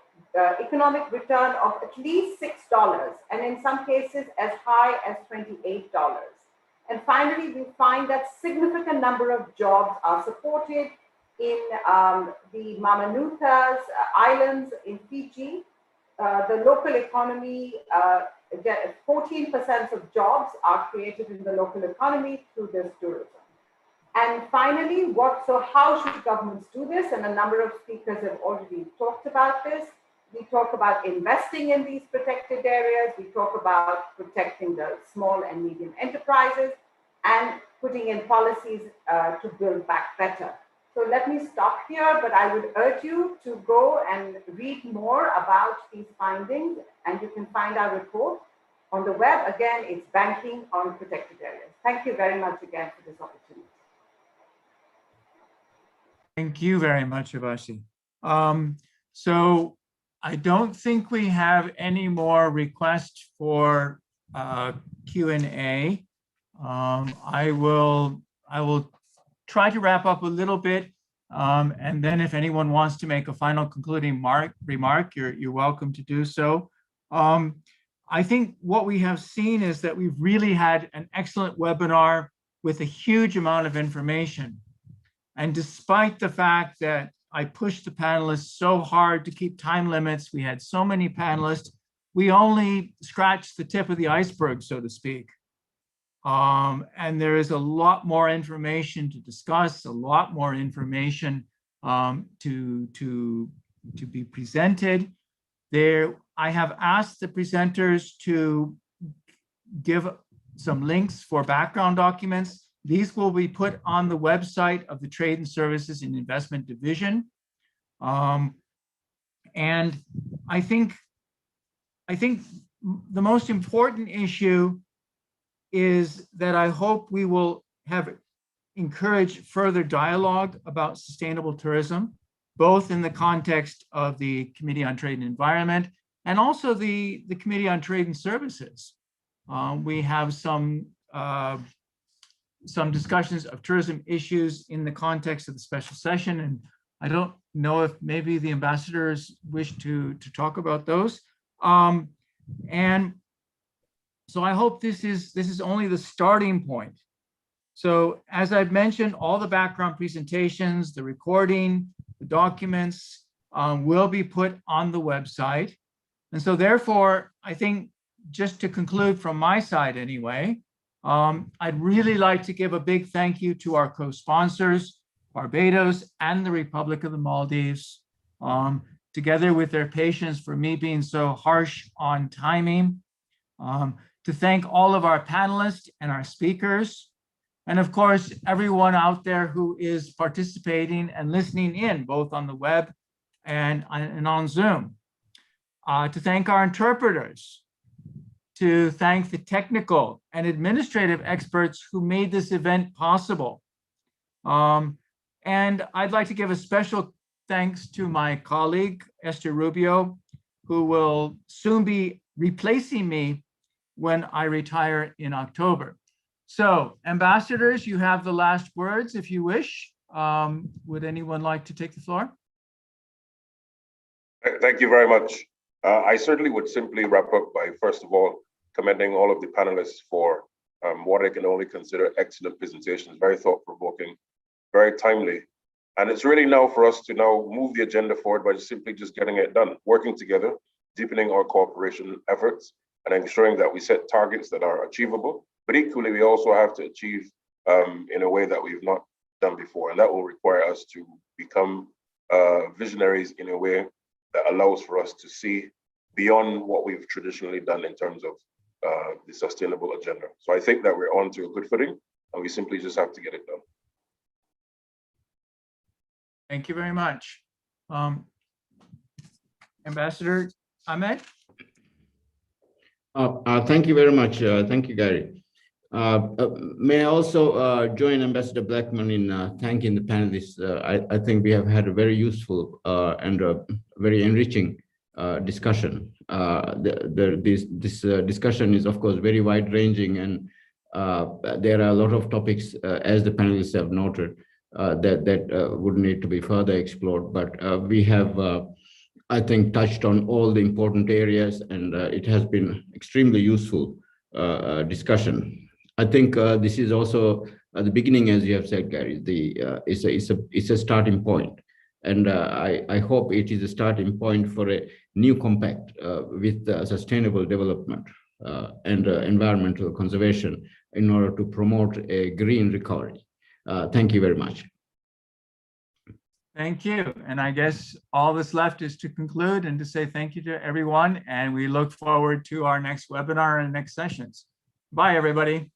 economic return of at least $6, and in some cases as high as $28. And finally, we find that significant number of jobs are supported in the Mamanutas Islands in Fiji. The local economy, 14% of jobs are created in the local economy through this tourism. And finally, how should governments do this? And a number of speakers have already talked about this. We talk about investing in these protected areas. We talk about protecting the small and medium enterprises and putting in policies to build back better. So let me stop here, but I would urge you to go and read more about these findings, and you can find our report on the web. Again, it's Banking on Protected Areas. Thank you very much again for this opportunity. Thank you very much, Avasi. So I don't think we have any more requests for Q&A. I will try to wrap up a little bit, and then if anyone wants to make a final concluding remark, you're welcome to do so. I think what we have seen is that we've really had an excellent webinar with a huge amount of information. And despite the fact that I pushed the panelists so hard to keep time limits, we had so many panelists, we only scratched the tip of the iceberg, so to speak. And there is a lot more information to discuss, a lot more information to be presented. I have asked the presenters to give some links for background documents. These will be put on the website of the Trade and Services and Investment Division. And I think the most important issue is that I hope we will encourage further dialogue about sustainable tourism, both in the context of the Committee on Trade and Environment and also the Committee on Trade and Services. We have some discussions of tourism issues in the context of the special session, and I don't know if maybe the ambassadors wish to talk about those. And so I hope this is only the starting point. So as I've mentioned, all the background presentations, the recording, the documents will be put on the website. And so therefore, I think just to conclude from my side anyway, I'd really like to give a big thank you to our co-sponsors, Barbados and the Republic of the Maldives, together with their patience for me being so harsh on timing, to thank all of our panelists and our speakers, and of course, everyone out there who is participating and listening in, both on the web and on Zoom. To thank our interpreters, to thank the technical and administrative experts who made this event possible. And I'd like to give a special thanks to my colleague, Esther Rubio, who will soon be replacing me when I retire in October. So, ambassadors, you have the last words if you wish. Would anyone like to take the floor? Thank you very much. I certainly would simply wrap up by, first of all, commending all of the panelists for what I can only consider excellent presentations, very thought-provoking, very timely. And it's really now for us to now move the agenda forward by simply just getting it done, working together, deepening our cooperation efforts, and ensuring that we set targets that are achievable. But equally, we also have to achieve in a way that we've not done before. And that will require us to become visionaries in a way that allows for us to see beyond what we've traditionally done in terms of the sustainable agenda. So I think that we're on to a good footing, and we simply just have to get it done. Thank you very much. Ambassador Ahmed? Thank you very much. Thank you, Gary. May I also join Ambassador Blackman in thanking the panelists. I think we have had a very useful and very enriching discussion. This discussion is, of course, very wide-ranging, and there are a lot of topics, as the panelists have noted, that would need to be further explored. But we have, I think, touched on all the important areas, and it has been extremely useful discussion. I think this is also the beginning, as you have said, Gary. It's a starting point, and I hope it is a starting point for a new compact with sustainable development and environmental conservation in order to promote a green recovery. Thank you very much. Thank you. And I guess all that's left is to conclude and to say thank you to everyone. And we look forward to our next webinar and next sessions. Bye, everybody.